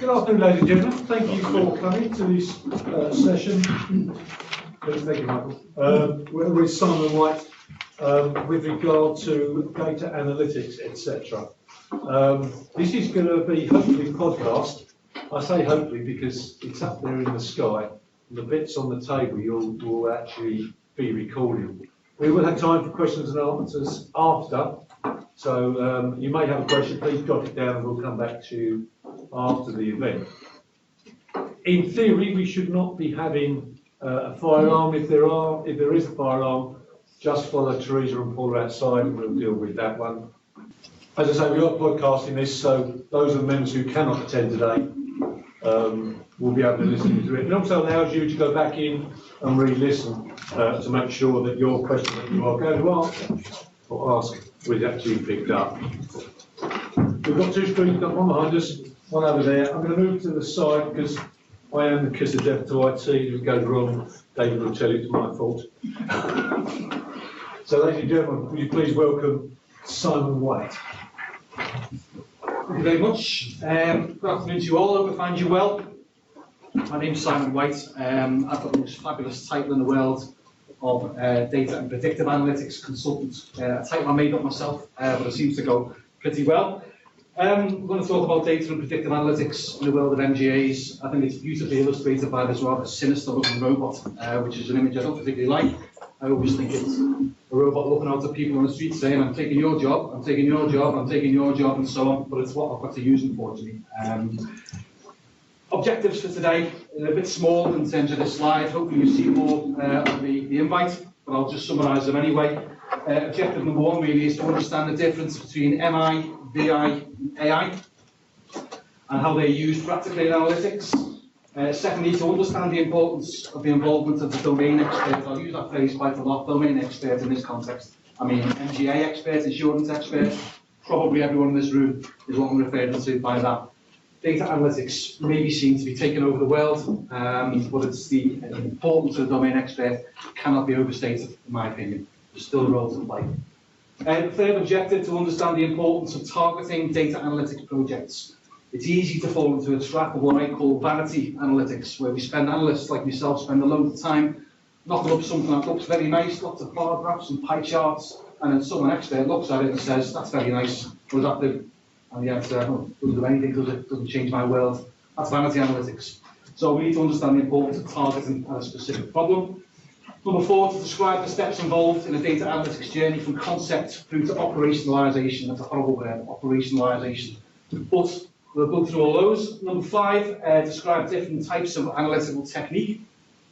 Good afternoon, ladies and gentlemen. Thank you for coming to this session. Thank you, Michael. With Simon White with regard to data analytics, etc. This is going to be hopefully podcast. I say hopefully because it's up there in the sky. The bits on the table will actually be recorded. We will have time for questions and answers after. So you may have a question, please jot it down and we'll come back to you after the event. In theory, we should not be having a fire alarm. If there is a fire alarm, just follow Teresa and Paul outside and we'll deal with that one. As I say, we are podcasting this, so those of the members who cannot attend today will be able to listen to it. It also allows you to go back in and re-listen to make sure that your question that you are going to ask was actually picked up. We've got two screens, got one behind us, one over there. I'm going to move to the side because I am the kiss of death to IT. If it goes wrong, David will tell you it's my fault. So, ladies and gentlemen, would you please welcome Simon White. Thank you very much. Good afternoon to you all. I hope I find you well. My name's Simon White. I've got the most fabulous title in the world of Data and Predictive Analytics Consultant. A title I made up myself, but it seems to go pretty well. We're going to talk about data and predictive analytics in the world of MGAs. I think it's beautifully illustrated by this rather sinister looking robot, which is an image I don't particularly like. I always think it's a robot looking out at people on the street saying, I'm taking your job, I'm taking your job, I'm taking your job, and so on, but it's what I've got to use, unfortunately. Objectives for today are a bit small in terms of this slide. Hopefully you see more on the invite, but I'll just summarise them anyway. Objective number one really is to understand the difference between MI, BI, and AI, and how they're used practically in analytics. Secondly, to understand the importance of the involvement of the domain expert. I'll use that phrase quite a lot, domain expert in this context. I mean, MGA expert, insurance expert, probably everyone in this room is what I'm referring to by that. Data analytics may be seen to be taking over the world, but it's the importance of the domain expert cannot be overstated, in my opinion. There's still a role to play. The third objective, to understand the importance of targeting data analytics projects. It's easy to fall into a trap of what I call vanity analytics, where we spend, analysts like myself, spend a load of time knocking up something that looks very nice, lots of bar graphs and pie charts, and then someone expert looks at it and says, that's very nice, what does that do? And the answer, doesn't do anything, does it? Doesn't change my world. That's vanity analytics. So we need to understand the importance of targeting a specific problem. Number four, to describe the steps involved in a data analytics journey from concept through to operationalisation. That's a horrible word, operationalisation. But we'll go through all those. Number five, describe different types of analytical technique.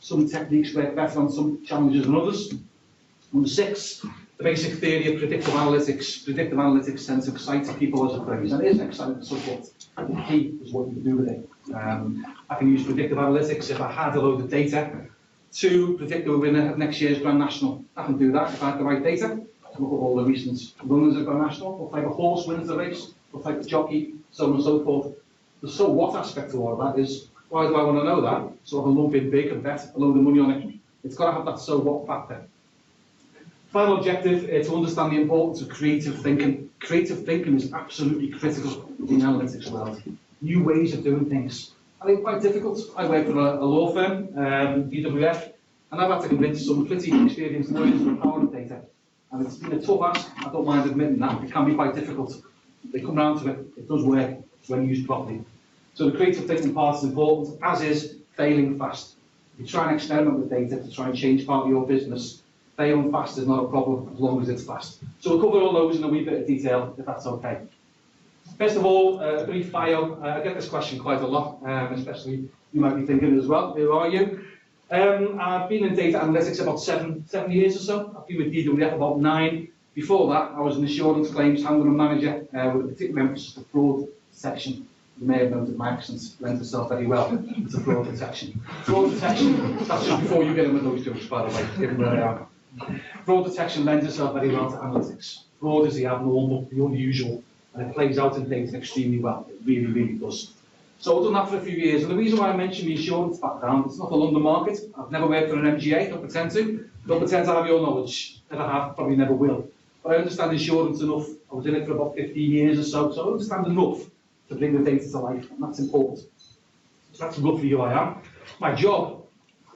Some techniques work better on some challenges than others. Number six, the basic theory of predictive analytics. Predictive analytics tends to excite people as a phrase, and it is an exciting subject. The key is what you do with it. I can use predictive analytics if I had a load of data to predict the winner of next year's Grand National. I can do that if I have the right data. Look at all the recent runners of Grand National, what type of horse wins the race, what type of jockey, so on and so forth. The so what aspect of all of that is, why do I want to know that? So I can lump in big and bet a load of money on it. It's got to have that so what factor. Final objective is to understand the importance of creative thinking. Creative thinking is absolutely critical in the analytics world. New ways of doing things. I think quite difficult. I work for a law firm, DWF, and I've had to convince some pretty experienced lawyers of the power of data. And it's been a tough ask, I don't mind admitting that. It can be quite difficult. They come round to it, it does work when used properly. So the creative thinking part is important, as is failing fast. If you try and experiment with data to try and change part of your business, failing fast is not a problem as long as it's fast. So we'll cover all those in a wee bit of detail, if that's okay. First of all, a brief bio. I get this question quite a lot, especially you might be thinking as well, who are you? I've been in data analytics about seven years or so. I've been with DWF about 9. Before that, I was an insurance claims handling manager with a particular emphasis to fraud detection. You may have noted my accent lends itself very well to fraud detection. Fraud detection, that's just before you get in with those jokes, by the way, given where I am. Fraud detection lends itself very well to analytics. Fraud is the abnormal, the unusual, and it plays out in data extremely well. It really, really does. So I've done that for a few years, and the reason why I mentioned the insurance background, it's not the London market. I've never worked for an MGA, don't pretend to. Don't pretend to have your knowledge. Never have, probably never will. But I understand insurance enough. I was in it for about 15 years or so, so I understand enough to bring the data to life, and that's important. So that's roughly who I am. My job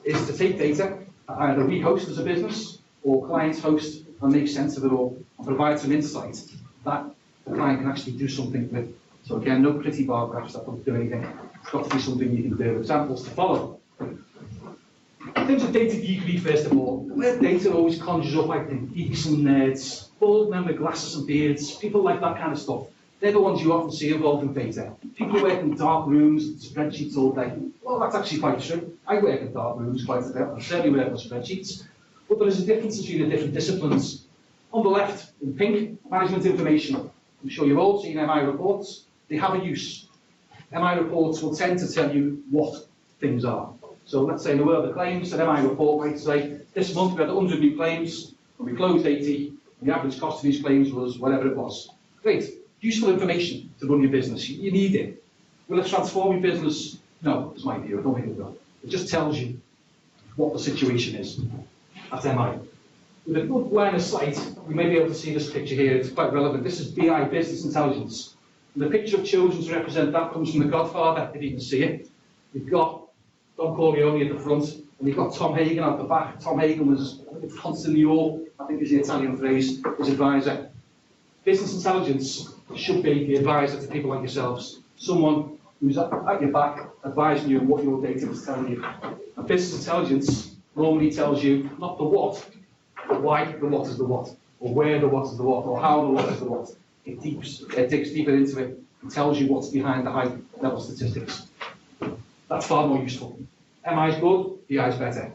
is to take data that either we host as a business or clients host and make sense of it all and provide some insight that the client can actually do something with. So again, no pretty bar graphs that don't do anything. It's got to be something you can do, examples to follow. In terms of data geekery, first of all, the word data always conjures up, I think, geeks and nerds, bald men with glasses and beards, people like that kind of stuff. They're the ones you often see involved in data. People work in dark rooms and spreadsheets all day. Well, that's actually quite true. I work in dark rooms quite a bit. I certainly work on spreadsheets. But there is a difference between the different disciplines. On the left, in pink, management information. I'm sure you've all seen MI reports. They have a use. MI reports will tend to tell you what things are. So let's say in the world of claims, an MI report might say, this month we had 100 new claims, and we closed 80, and the average cost of these claims was whatever it was. Great. Useful information to run your business. You need it. Will it transform your business? No, it's my view. I don't think it will. It just tells you what the situation is. That's MI. With a good line of sight, we may be able to see this picture here. It's quite relevant. This is BI, business intelligence. And the picture of children to represent that comes from The Godfather, if you can see it. We've got Don Corleone at the front, and we've got Tom Hagen at the back. Tom Hagen was consigliere, I think is the Italian phrase, his advisor. Business intelligence should be the advisor to people like yourselves. Someone who's at your back, advising you on what your data is telling you. And business intelligence normally tells you not the what, but why the what is the what, or where the what is the what, or how the what is the what. It digs deeper into it and tells you what's behind the high level statistics. That's far more useful. MI is good, BI is better.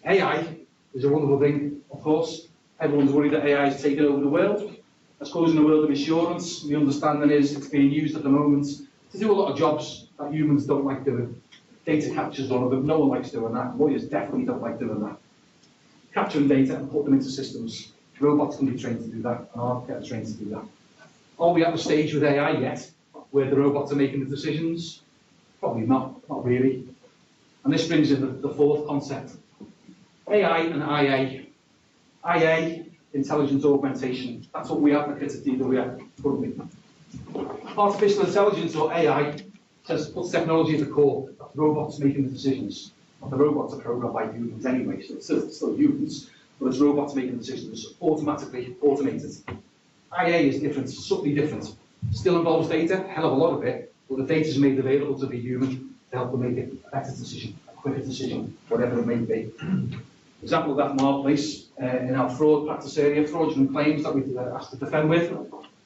AI is a wonderful thing, of course. Everyone's worried that AI is taking over the world. I suppose in the world of insurance, the understanding is it's being used at the moment to do a lot of jobs that humans don't like doing. Data capture is one of them. No one likes doing that. Lawyers definitely don't like doing that. Capturing data and put them into systems. Robots can be trained to do that, and architects are trained to do that. Are we at the stage with AI yet, where the robots are making the decisions? Probably not really. And this brings in the fourth concept. AI and IA. IA, intelligence augmentation. That's what we advocate at DWF currently. Artificial intelligence, or AI, puts technology at the core. That's robots making the decisions. The robots are programmed by humans anyway, so it's still humans, but it's robots making decisions, automatically automated. IA is different, subtly different. Still involves data, a hell of a lot of it, but the data is made available to the human to help them make a better decision, a quicker decision, whatever it may be. Example of that in our place, in our fraud practice area, fraudulent claims that we've asked to defend with,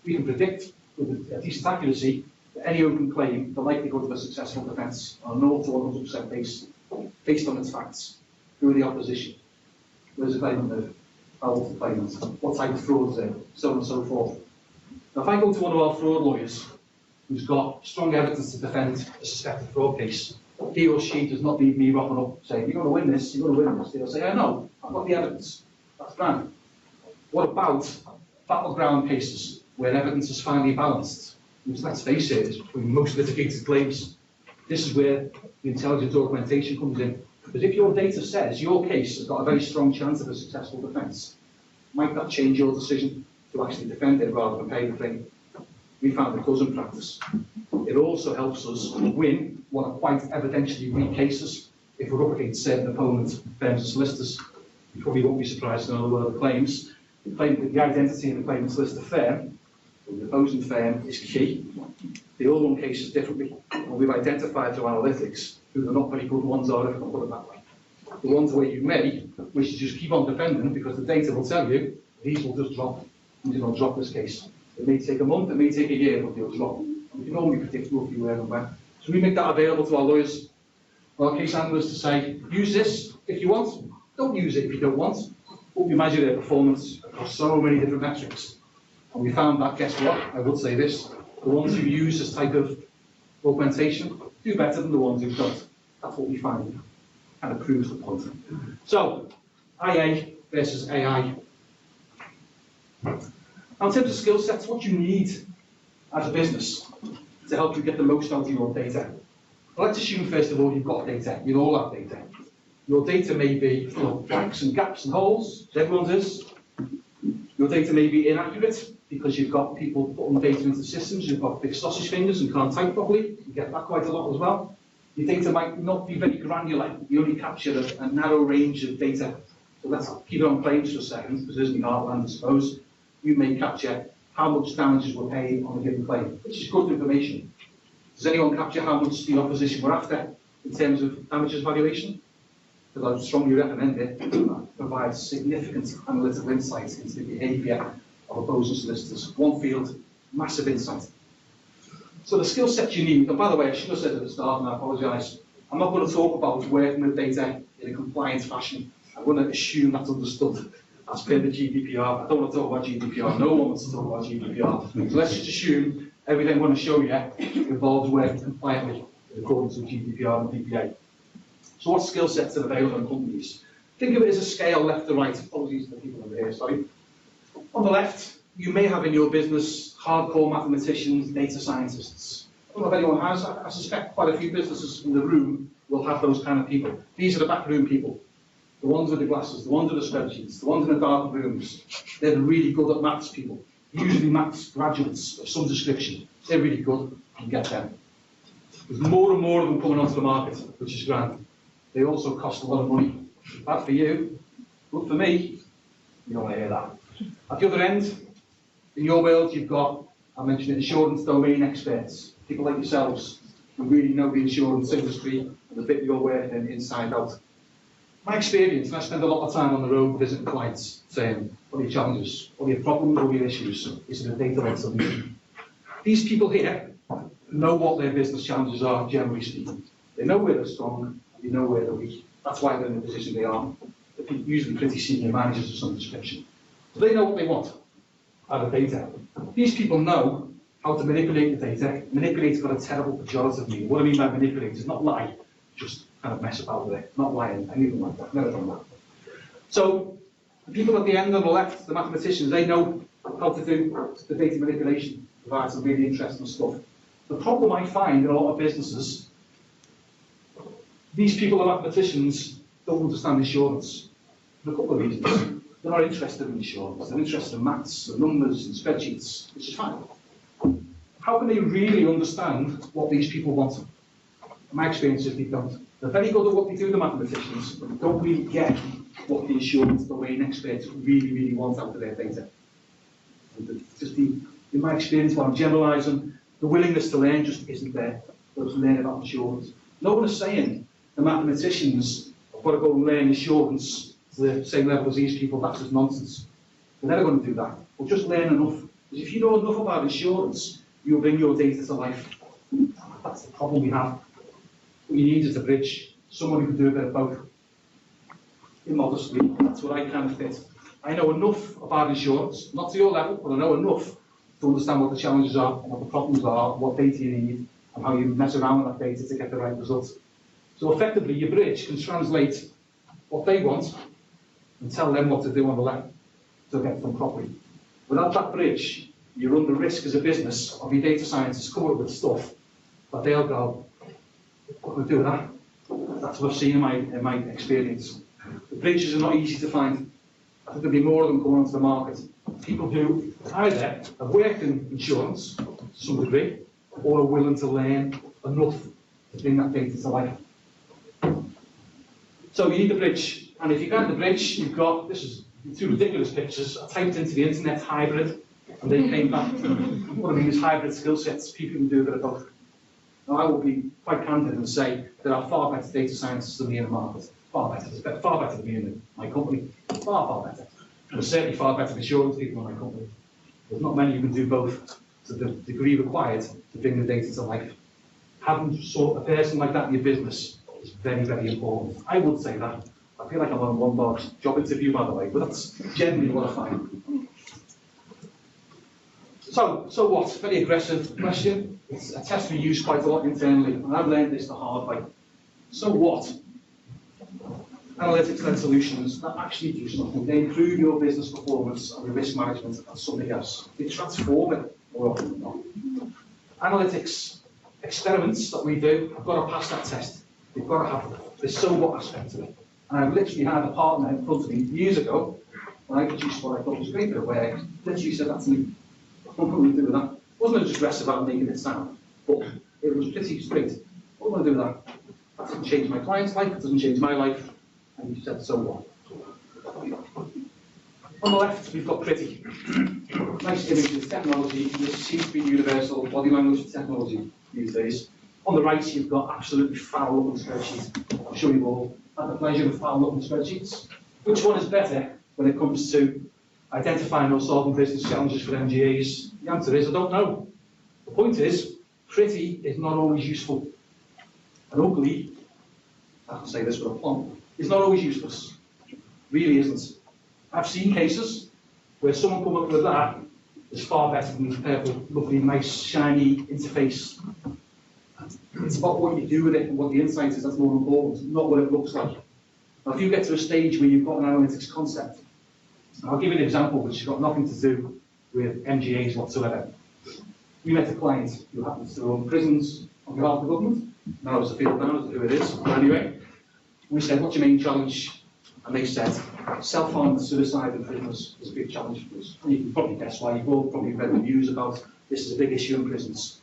we can predict with a decent accuracy that any open claim, the likelihood of a successful defence on a 0 to 100% base, based on its facts. Who are the opposition? Where's the claimant live? How old's the claimant? What type of fraud is there? So on and so forth. Now, if I go to one of our fraud lawyers who's got strong evidence to defend a suspected fraud case, he or she does not need me rocking up saying, you're going to win this, you're going to win this. They'll say, I know, I've got the evidence. That's grand. What about battleground cases where evidence is finely balanced? Which, let's face it, is between most litigated claims. This is where the intelligence augmentation comes in. Because if your data says your case has got a very strong chance of a successful defence, might that change your decision to actually defend it rather than pay the thing? We found it does in practice. It also helps us win what are quite evidentially weak cases. If we're up against certain opponents, firms and solicitors, you probably won't be surprised to know the world of claims. The identity of the claimant solicitor firm, the opposing firm, is key. They all run cases differently, and we've identified through analytics who the not very good ones are, if I can put it that way. The ones where you may wish to just keep on defending because the data will tell you these will just drop. You don't drop this case. It may take a month, it may take a year, but they'll drop. We can normally predict roughly where and when. So we make that available to our lawyers, our case handlers, to say, use this if you want, don't use it if you don't want. But we measure their performance across so many different metrics. And we found that, guess what? I would say this, the ones who use this type of augmentation do better than the ones who don't. That's what we find. And it proves the point. So, IA versus AI. Now, in terms of skill sets, what you need as a business to help you get the most out of your data. Well, let's assume, first of all, you've got data. You all have data. Your data may be full of blanks and gaps and holes, as everyone's is. Your data may be inaccurate. because you've got people putting data into systems, you've got big sausage fingers and can't type properly. You get that quite a lot as well. Your data might not be very granular. You only capture a narrow range of data. So let's keep it on claims for a second, because this is the heartland, I suppose. You may capture how much damages were paid on a given claim, which is good information. Does anyone capture how much the opposition were after in terms of damages valuation? Because I would strongly recommend it. It provides significant analytical insight into the behaviour of opposing solicitors. One field, massive insight. So the skill sets you need, and by the way, I should have said at the start, and I apologise, I'm not going to talk about working with data in a compliant fashion. I'm going to assume that's understood as per the GDPR. I don't want to talk about GDPR. No one wants to talk about GDPR. So let's just assume everything I'm going to show you involves working compliantly in accordance with GDPR and DPA. So what skill sets are available in companies? Think of it as a scale left to right. Apologies to the people over here, sorry. On the left, you may have in your business hardcore mathematicians, data scientists. I don't know if anyone has. I suspect quite a few businesses in the room will have those kind of people. These are the backroom people. The ones with the glasses, the ones with the spreadsheets, the ones in the dark rooms. They're really good at maths people. Usually maths graduates of some description. They're really good. You can get them. There's more and more of them coming onto the market, which is grand. They also cost a lot of money. Bad for you, good for me. You don't want to hear that. At the other end, in your world, you've got, I mentioned, insurance domain experts, people like yourselves who really know the insurance industry and the bit you're working inside out. My experience, and I spend a lot of time on the road visiting clients, saying, what are your challenges? What are your problems? What are your issues? Is it a data-led solution? These people here know what their business challenges are, generally speaking. They know where they're strong, and they know where they're weak. That's why they're in the position they are. They're usually pretty senior managers of some description. So they know what they want out of data. These people know how to manipulate the data. Manipulate's got a terrible pejorative meaning. What I mean by manipulate is not lie, just kind of mess about with it. Not lying, anything like that. Never done that. So the people at the end on the left, the mathematicians, they know how to do the data manipulation, provide some really interesting stuff. The problem I find in a lot of businesses, these people, the mathematicians, don't understand insurance for a couple of reasons. They're not interested in insurance. They're interested in maths and numbers and spreadsheets, which is fine. How can they really understand what these people want? In my experience is they don't. They're very good at what they do, the mathematicians, but they don't really get what the insurance domain experts really want out of their data. In my experience, while I'm generalising, the willingness to learn just isn't there. To learn about insurance. No one is saying the mathematicians have got to go and learn insurance to the same level as these people. That's just nonsense. They're never going to do that. But just learn enough. Because if you know enough about insurance, you'll bring your data to life. That's the problem we have. What you need is a bridge. Someone who can do a bit of both. Immodestly, that's what I kind of fit. I know enough about insurance, not to your level, but I know enough to understand what the challenges are, and what the problems are, what data you need, and how you mess around with that data to get the right results. So effectively, your bridge can translate what they want and tell them what to do on the left to get them properly. Without that bridge, you run the risk as a business of your data scientists coming up with stuff that they'll go, what do I do with that? That's what I've seen in my experience. The bridges are not easy to find. I think there'll be more of them coming onto the market. People who either have worked in insurance to some degree or are willing to learn enough to bring that data to life. So you need the bridge. And if you can't the bridge, you've got, this is two ridiculous pictures. I typed into the internet hybrid and they came back. What I mean is hybrid skill sets. People can do a bit of both. Now I will be quite candid and say there are far better data scientists than me in the market. Far better than me in my company. Far better. And there's certainly far better insurance people in my company. There's not many who can do both to the degree required to bring the data to life. Having sort of a person like that in your business is very, very important. I would say that. I feel like I'm on a one-bar job interview, by the way, but that's generally what I find. So what? Very aggressive question. It's a test we use quite a lot internally, and I've learned this the hard way. So what? Analytics-led solutions that actually do something. They improve your business performance and your risk management and something else. They transform it more often than not. Analytics experiments that we do have got to pass that test. They've got to have the so what aspect of it. And I've literally had a partner in front of me years ago when I produced what I thought was a great bit of work. Literally said that to me. What am I going to do with that? I wasn't going to just rest about making it sound, but it was pretty straight. What am I going to do with that? That doesn't change my client's life, it doesn't change my life. And you said, so what? On the left, we've got pretty. Nice images, technology. This seems to be universal body language technology these days. On the right, you've got absolutely foul-looking spreadsheets. I'm sure you've all had the pleasure of foul-looking spreadsheets. Which one is better when it comes to identifying or solving business challenges for MGAs? The answer is, I don't know. The point is, pretty is not always useful. And ugly, I can say this with a plumb, is not always useless. Really isn't. I've seen cases where someone come up with that is far better than the purple, lovely, nice, shiny interface. It's about what you do with it and what the insight is that's more important, not what it looks like. Now, if you get to a stage where you've got an analytics concept, and I'll give you an example which has got nothing to do with MGAs whatsoever. We met a client who happens to run prisons on behalf of the government. Now, as a field down as to who it is, but anyway, we said, what's your main challenge? And they said, self-harm and suicide in prisons is a big challenge for us. And you can probably guess why. You've all probably read the news about this is a big issue in prisons.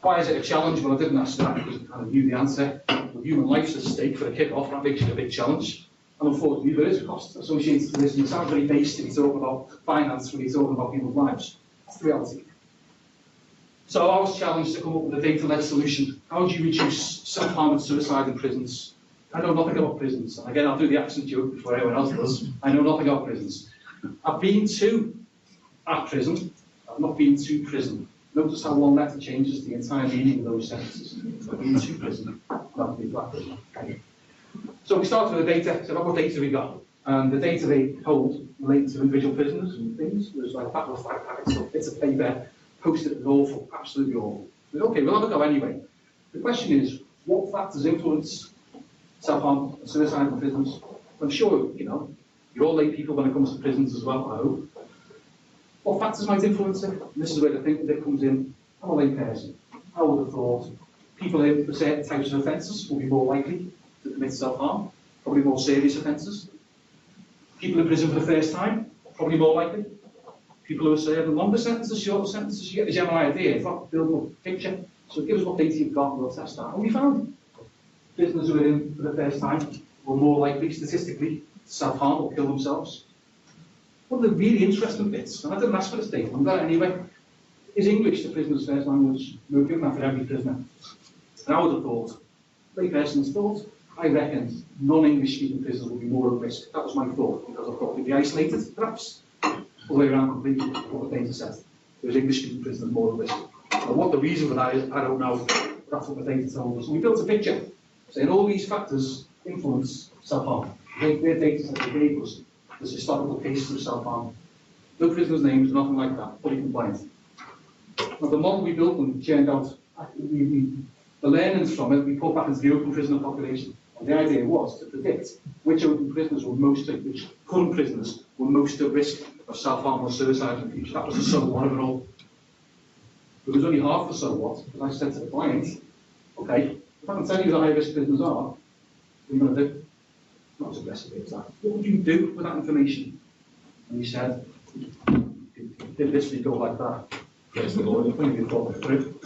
Why is it a challenge? Well, I didn't ask that because I kind of knew the answer. With human life's at stake for a kick-off, that makes it a big challenge. And unfortunately, there is a cost associated to this. And it sounds very based if you're talking about finance when you're talking about people's lives. That's the reality. So I was challenged to come up with a data-led solution. How do you reduce self-harm and suicide in prisons? I know nothing about prisons. And again, I'll do the accent joke before anyone else does. I know nothing about prisons. I've been to a prison. I've not been to prison. Notice how one letter changes the entire meaning of those sentences. I've been to prison, not been to a prison. Okay. So we started with the data. So what data we got? And the data they hold related to individual prisoners and things was like battle flag packets of bits of paper, posted it awful, absolutely awful. But okay, we'll have a go anyway. The question is, what factors influence self-harm and suicide in prisons? I'm sure, you're all lay people when it comes to prisons as well, I hope. What factors might influence it? And this is where the thinking bit comes in. I'm a lay person. I would have thought people in certain types of offences will be more likely to commit self-harm, probably more serious offences. People in prison for the first time, probably more likely. People who are serving longer sentences, shorter sentences, you get the general idea. It's not build a picture. So give us what data you've got and we'll test that. And we found prisoners who are in for the first time were more likely statistically to self-harm or kill themselves. One of the really interesting bits, and I didn't ask for this data, I'm glad anyway, is English the prisoner's first language. We were given that for every prisoner. And I would have thought, lay person's thought, I reckon non-English speaking prisoners would be more at risk. That was my thought, because I thought they'd be isolated, perhaps. All the way around completely, what the data said. There's English speaking prisoners more at risk. And what the reason for that is, I don't know. That's what the data told us. We built a picture saying all these factors influence self-harm. Their data set they gave us was historical cases of self-harm. No prisoners' names, nothing like that, fully compliant. Now, the model we built and churned out, the learnings from it, we put back into the open prisoner population. And the idea was to predict which open prisoners were most, which current prisoners were most at risk of self-harm or suicide in the future. That was the so what of it all. It was only half the so what, because I said to the client, okay, if I can tell you who the high-risk prisoners are, what are you going to do? Not as aggressively as that. What would you do with that information? And he said, did this, we go like that. Yes, the Lord, when you thought it through.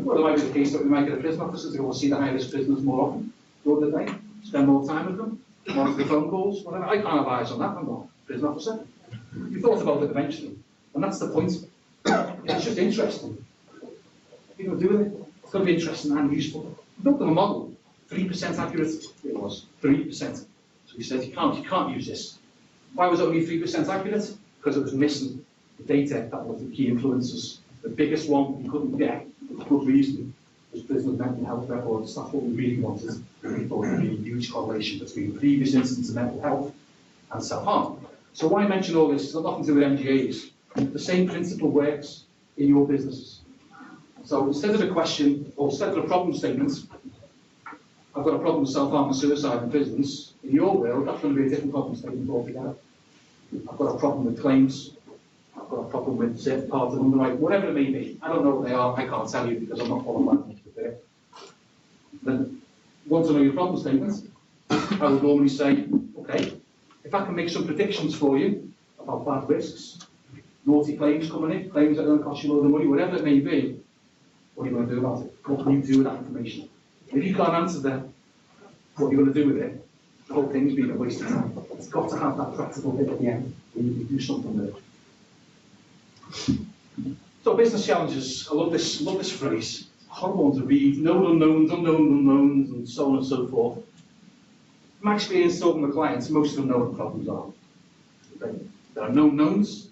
Well, it might be the case that we might get a prison officer to go and see the high-risk prisoners more often, go the day, spend more time with them, monitor the phone calls, whatever. I can't advise on that, I'm not a prison officer. We thought about it eventually, and that's the point. It's just interesting. People do with it. It's got to be interesting and useful. We built them a model, 3% accurate. It was 3%. So we said you can't use this. Why was it only 3% accurate? Because it was missing the data that was the key influences. The biggest one we couldn't get, for good reason, was prisoners' mental health records. That's what we really wanted. We thought there would be a huge correlation between previous incidents of mental health and self-harm. So why mention all this? It's got nothing to do with MGAs. The same principle works in your businesses. So instead of a question, or instead of a problem statement, I've got a problem with self-harm and suicide in prisons. In your world, that's going to be a different problem statement altogether. I've got a problem with claims. I've got a problem with certain parts of underwriting, whatever it may be. I don't know what they are. I can't tell you because I'm not qualified to prepare. Then, once I know your problem statement, I would normally say, okay, if I can make some predictions for you about bad risks, naughty claims coming in, claims that are going to cost you a load of money, whatever it may be, what are you going to do about it? What can you do with that information? If you can't answer them, what are you going to do with it? The whole thing's been a waste of time. It's got to have that practical bit at the end where you can do something with it. So business challenges, I love this phrase. Horrible one to read, known unknowns, unknown unknowns, and so on and so forth. My experience talking with clients, most of them know what the problems are. There are known knowns.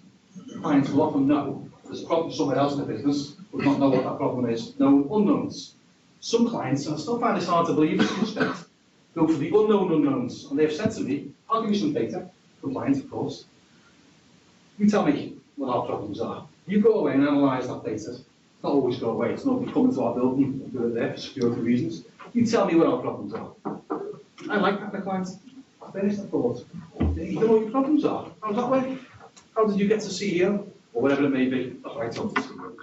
Clients will often know there's a problem somewhere else in the business, but not know what that problem is. Known unknowns. Some clients, and I still find this hard to believe in this respect, go for the unknown unknowns, and they've said to me, I'll give you some data, compliance of course. You tell me what our problems are. You go away and analyse that data. It's not always go away, it's not come into our building and do it there for security reasons. You tell me what our problems are. I like that, the clients. I finished the thought. You know what your problems are. How does that work? How did you get to CEO? Or whatever it may be. That's what I told the CEO.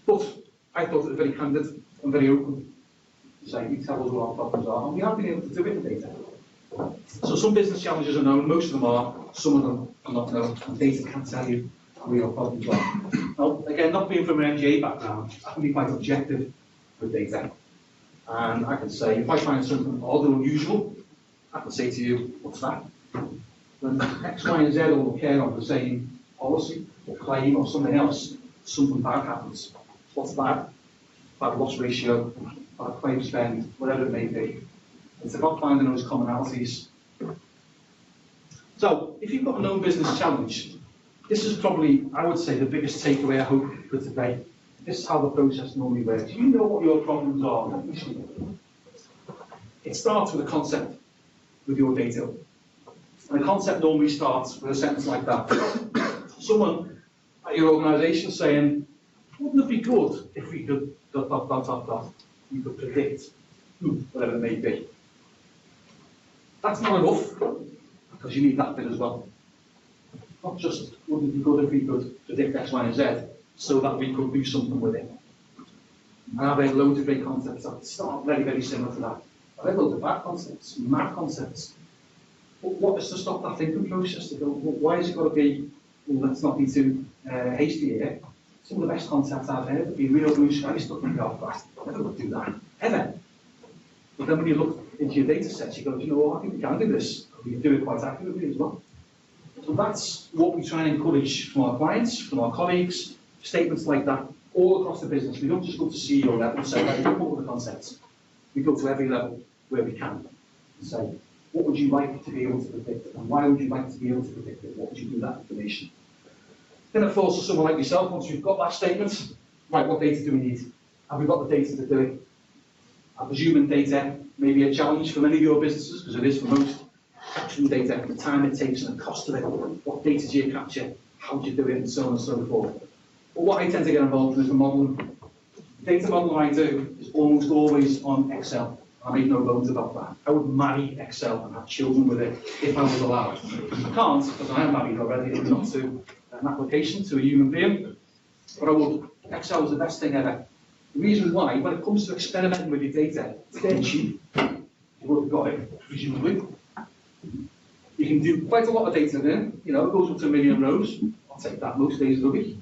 But I thought it was very candid and very open to say, you tell us what our problems are, and we have been able to do it in data. So some business challenges are known, most of them are, some of them are not known, and data can tell you where your problems are. Now, again, not being from an MGAA background, I can be quite objective with data. And I can say, if I find something odd or unusual, I can say to you, what's that? When X, Y, and Z all care on the same policy or claim or something else, something bad happens. What's bad? Bad loss ratio, bad claim spend, whatever it may be. It's about finding those commonalities. So, if you've got a known business challenge, this is probably, I would say, the biggest takeaway I hope for today. This is how the process normally works. You know what your problems are. It starts with a concept, with your data. And the concept normally starts with a sentence like that. Someone at your organisation saying, wouldn't it be good if we could ... You could predict whatever it may be. That's not enough, because you need that bit as well. Not just, wouldn't it be good if we could predict X, Y, and Z, so that we could do something with it. And I've had loads of great concepts that start very, very similar to that. I've had loads of bad concepts, mad concepts. But what is to stop that thinking process? To go, well, why has it got to be, well, let's not be too hasty here. Some of the best concepts I've heard have been real blue sky stuff in Belfast. I never would do that, ever. But then when you look into your data sets, you go, you know what, I think we can do this. We can do it quite accurately as well. So that's what we try and encourage from our clients, from our colleagues, statements like that, all across the business. We don't just go to CEO level and say, right, come up with the concepts. We go to every level where we can and say, what would you like to be able to predict? And why would you like to be able to predict it? What would you do with that information? Then, of course, for someone like yourself, once you've got that statement, right, what data do we need? Have we got the data to do it? I presume data may be a challenge for many of your businesses, because it is for most. Capturing data, the time it takes and the cost of it, what data do you capture, how do you do it, and so on and so forth. But what I tend to get involved in is the modelling. The data model I do is almost always on Excel. I make no bones about that. I would marry Excel and have children with it if I was allowed. I can't, because I am married already, and not to an application to a human being. But I would. Excel is the best thing ever. The reason why, when it comes to experimenting with your data, it's dead cheap. You would have got it, presumably. You can do quite a lot of data there. You know, it goes up to 1 million rows. I'll take that most days of the week.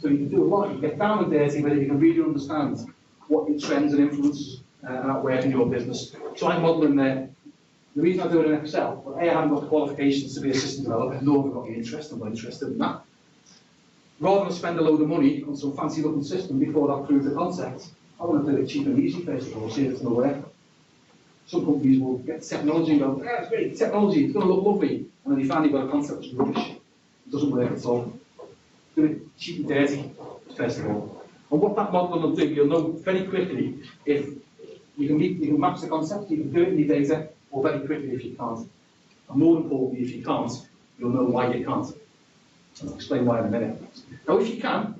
So you can do a lot. You get down and dirty, but you can really understand what your trends and influences are at work in your business. So I'm modelling there. The reason I do it in Excel, well, A, I haven't got the qualifications to be a system developer, nor have I got the interest, I'm not interested in that. Rather than spend a load of money on some fancy looking system before I've proved the concept, I want to do it cheap and easy first of all, see if it's going to work. Some companies will get technology and go, yeah, it's great, technology, it's going to look lovely. And then you find you've got a concept that's rubbish. It doesn't work at all. Do it cheap and dirty, first of all. And what that model will do, you'll know very quickly if you can match the concept, you can do it in your data, or very quickly if you can't. And more importantly, if you can't, you'll know why you can't. I'll explain why in a minute. Now, if you can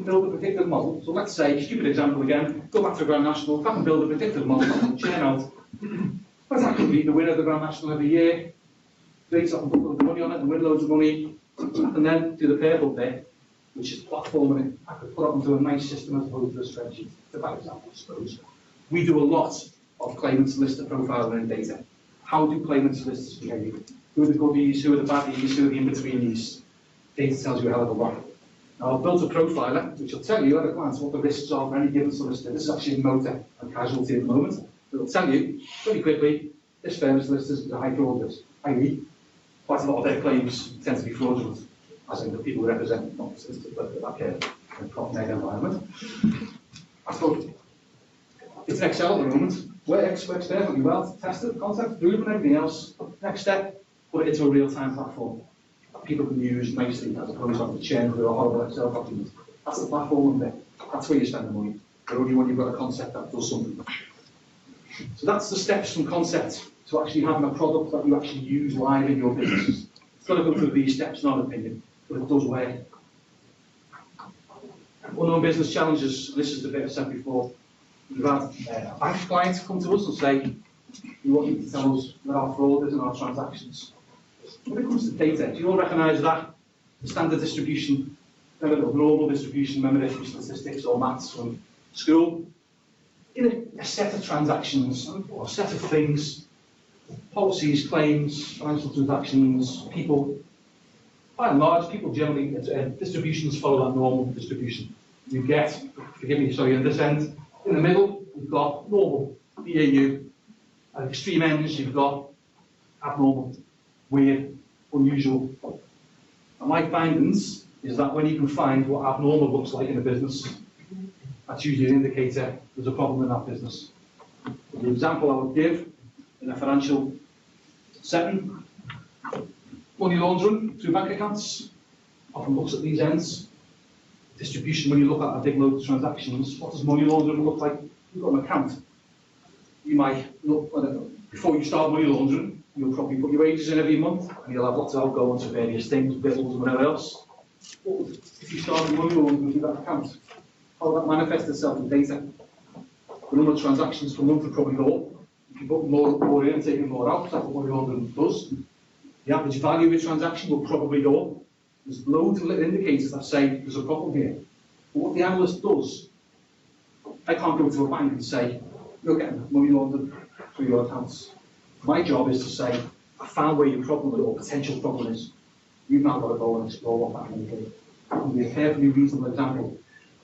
build a predictive model, so let's say, stupid example again, go back to a Grand National, if I can build a predictive model that will churn out, but I could be the winner of the Grand National every year, raise up and put loads of money on it and win loads of money, and then do the purple bit, which is platforming it. I could put it into a nice system as opposed to a spreadsheet. It's a bad example, I suppose. We do a lot of claimants lister profiling in data. How do claimants listers behave? Who are the goodies, who are the baddies, who are the in-betweenies? data tells you a hell of a lot. Now, I've built a profiler which will tell you at a glance what the risks are for any given solicitor. This is actually motor and casualty at the moment. It'll tell you very quickly this firm is listed as a high fraud risk, i.e., quite a lot of their claims tend to be fraudulent, as in the people who represent, not solicitors, but that care in a proper environment. I thought it's an Excel at the moment. Works perfectly well, tested, concept, proven, everything else. Next step, put it into a real-time platform people can use nicely as opposed to having to churn through a horrible Excel document. That's the platform there. That's where you spend the money. But only when you've got a concept that does something. So that's the steps from concept to actually having a product that you actually use live in your business. It's got to go through these steps, not opinion, but it does work. Unknown business challenges, this is the bit I said before. We've had a bank client come to us and say, we want you to tell us what our fraud is in our transactions. When it comes to data, do you all recognise that? The standard distribution, remember the normal distribution, remember this from statistics or maths from school? In a set of transactions, or a set of things, policies, claims, financial transactions, people, by and large, people generally, distributions follow that normal distribution. You get, forgive me, sorry, on this end, in the middle, you've got normal, BAU. At extreme ends, you've got abnormal, weird, unusual. And my findings is that when you can find what abnormal looks like in a business, that's usually an indicator there's a problem in that business. The example I would give in a financial setting, money laundering through bank accounts, often looks at these ends. Distribution, when you look at a big load of transactions, what does money laundering look like? You've got an account. You might look, before you start money laundering, you'll probably put your wages in every month, and you'll have lots of outgoings for various things, bills and whatever else. But if you start money laundering through that account, how will that manifest itself in data? The number of transactions per month will probably go up. If you put more in and taking more out, that's what money laundering does. The average value of a transaction will probably go up. There's loads of little indicators that say there's a problem here. But what the analyst does, I can't go to a bank and say, you're getting money laundered through your accounts. My job is to say, I found where your problem or potential problem is. You've now got to go and explore what that may be. That can be a carefully reasonable example.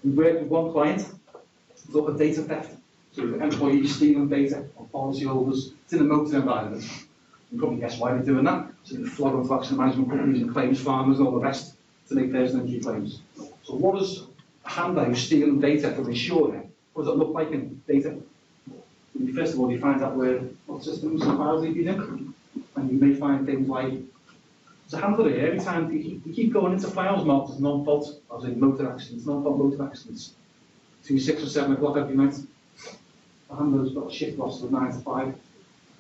We worked with one client, to look at data theft. So the employees stealing data on policyholders. It's in a motor environment. You can probably guess why they're doing that. So they're flogging for accident management companies and claims farmers and all the rest to make personal injury claims. So what does a handler who's stealing data from insurer, what does it look like in data? First of all, you find out where what systems and files they've been in. And you may find things like, there's a handler here, every time you keep going into files marked as non-fault, as in motor accidents, non-fault motor accidents, between 6 or 7 o'clock every night. The handler's got a shift roster of 9 to 5,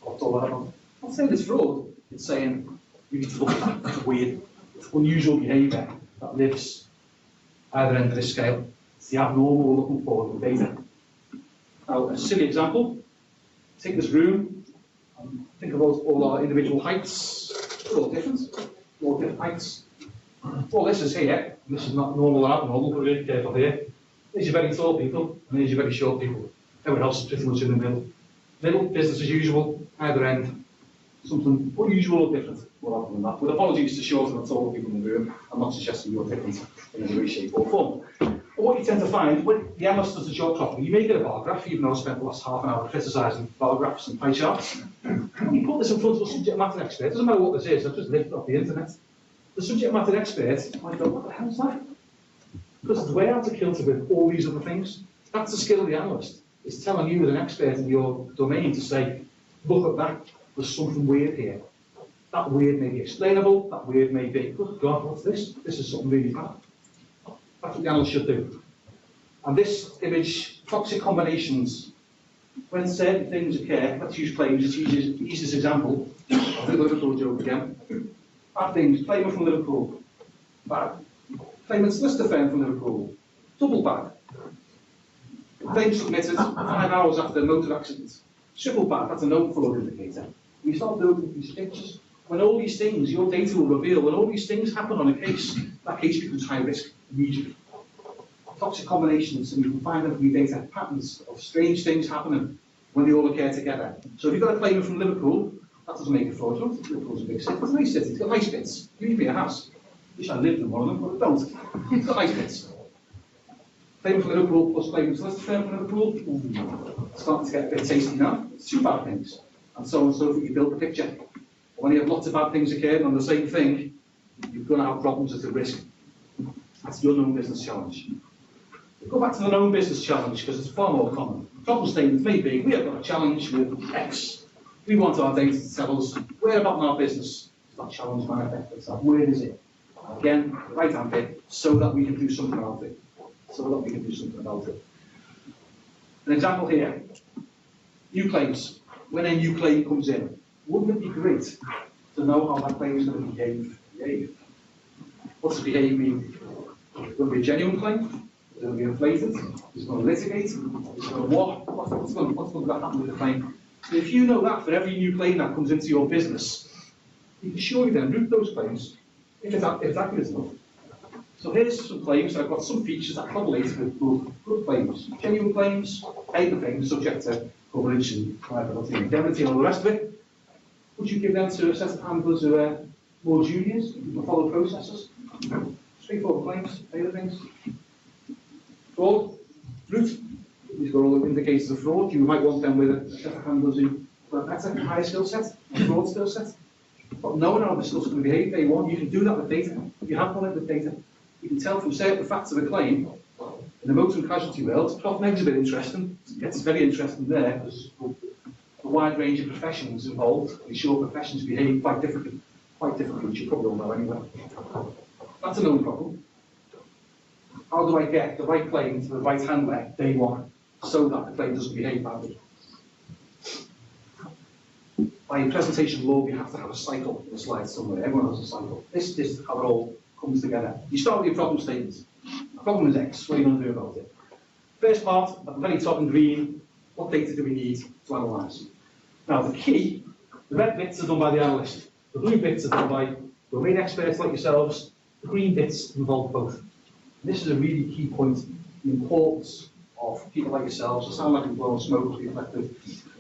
or till 11. I'll say this fraud, it's saying you need to look at that. It's weird, it's unusual behaviour that lives either end of this scale. It's the abnormal we're looking for in data. Now, a silly example, take this room, and think about all our individual heights. They're all different, all different heights. All this is here, and this is not normal or abnormal, but really careful here. These are very tall people, and these are very short people. Everyone else is pretty much in the middle. Middle, business as usual, either end, something unusual or different, more often than that. With apologies to short and tall people in the room, I'm not suggesting you're different in any way, shape or form. But what you tend to find, when the analyst does the job properly, you may get a bar graph, even though I spent the last half an hour criticising bar graphs and pie charts. You put this in front of a subject matter expert, doesn't matter what this is, I've just lifted off the internet. The subject matter expert might go, what the hell is that? Because it's way out of kilter with all these other things. That's the skill of the analyst. It's telling you as an expert in your domain to say, look at that, there's something weird here. That weird may be explainable, that weird may be, good God, what's this? This is something really bad. That's what the analyst should do. And this image, toxic combinations. When certain things occur, let's use claims, it's the easiest example. I'll do the Liverpool joke again. Bad things, claimant from Liverpool. Bad. Claimant solicitor firm from Liverpool. Double bad. Claim submitted 5 hours after a motor accident. Triple bad, that's a known fraud indicator. When you start building these pictures, when all these things, your data will reveal, when all these things happen on a case, that case becomes high risk immediately. Toxic combinations, and you can find them from your data patterns of strange things happening when they all occur together. So if you've got a claimant from Liverpool, that doesn't make it fraudulent. Liverpool's a big city. It's a nice city, it's got nice bits. Usually a house. Wish I lived in one of them, but I don't. It's got nice bits. Claim for Liverpool plus claim for solicitor firm for Liverpool. Ooh, starting to get a bit tasty now. It's two bad things. And so forth, you build the picture. But when you have lots of bad things occurring on the same thing, you're going to have problems at the risk. That's the unknown business challenge. We'll go back to the known business challenge because it's far more common. Problem statements may be, we have got a challenge with X. We want our data to tell us where about in our business does that challenge manifest itself? Where is it? And again, the right hand bit, so that we can do something about it. An example here, new claims. When a new claim comes in, wouldn't it be great to know how that claim is going to behave? What's the behaviour mean? Is it going to be a genuine claim? Is it going to be inflated? Is it going to litigate? Is it going to what? What's going to happen with the claim? So if you know that for every new claim that comes into your business, you can surely then route those claims if it's accurate enough. So here's some claims that have got some features that correlate with good claims. Genuine claims, paper things subject to coverage and liability and indemnity and all the rest of it. Would you give them to a set of handlers who are more juniors, who can follow processes? Straightforward claims, paper things. Fraud, route. These are all indicators of fraud. You might want them with a set of handlers who have a better, higher skill set, a fraud skill set. But knowing how this stuff's going to behave day one, you can do that with data. You have done it with data. You can tell from certain facts of a claim, in the motor and casualty world, profit makes a bit interesting. It gets very interesting there because a wide range of professions involved. I'm sure professions behave quite differently, which you probably all know anyway. That's a known problem. How do I get the right claim to the right handler day one so that the claim doesn't behave badly? By presentation law, we have to have a cycle in the slide somewhere. Everyone has a cycle. This is how it all comes together. You start with your problem statements. The problem is X. What are you going to do about it? First part, at the very top in green, what data do we need to analyse? Now, the key, the red bits are done by the analyst. The blue bits are done by domain experts like yourselves. The green bits involve both. And this is a really key point, the importance of people like yourselves. I sound like I'm blowing smoke to be effective,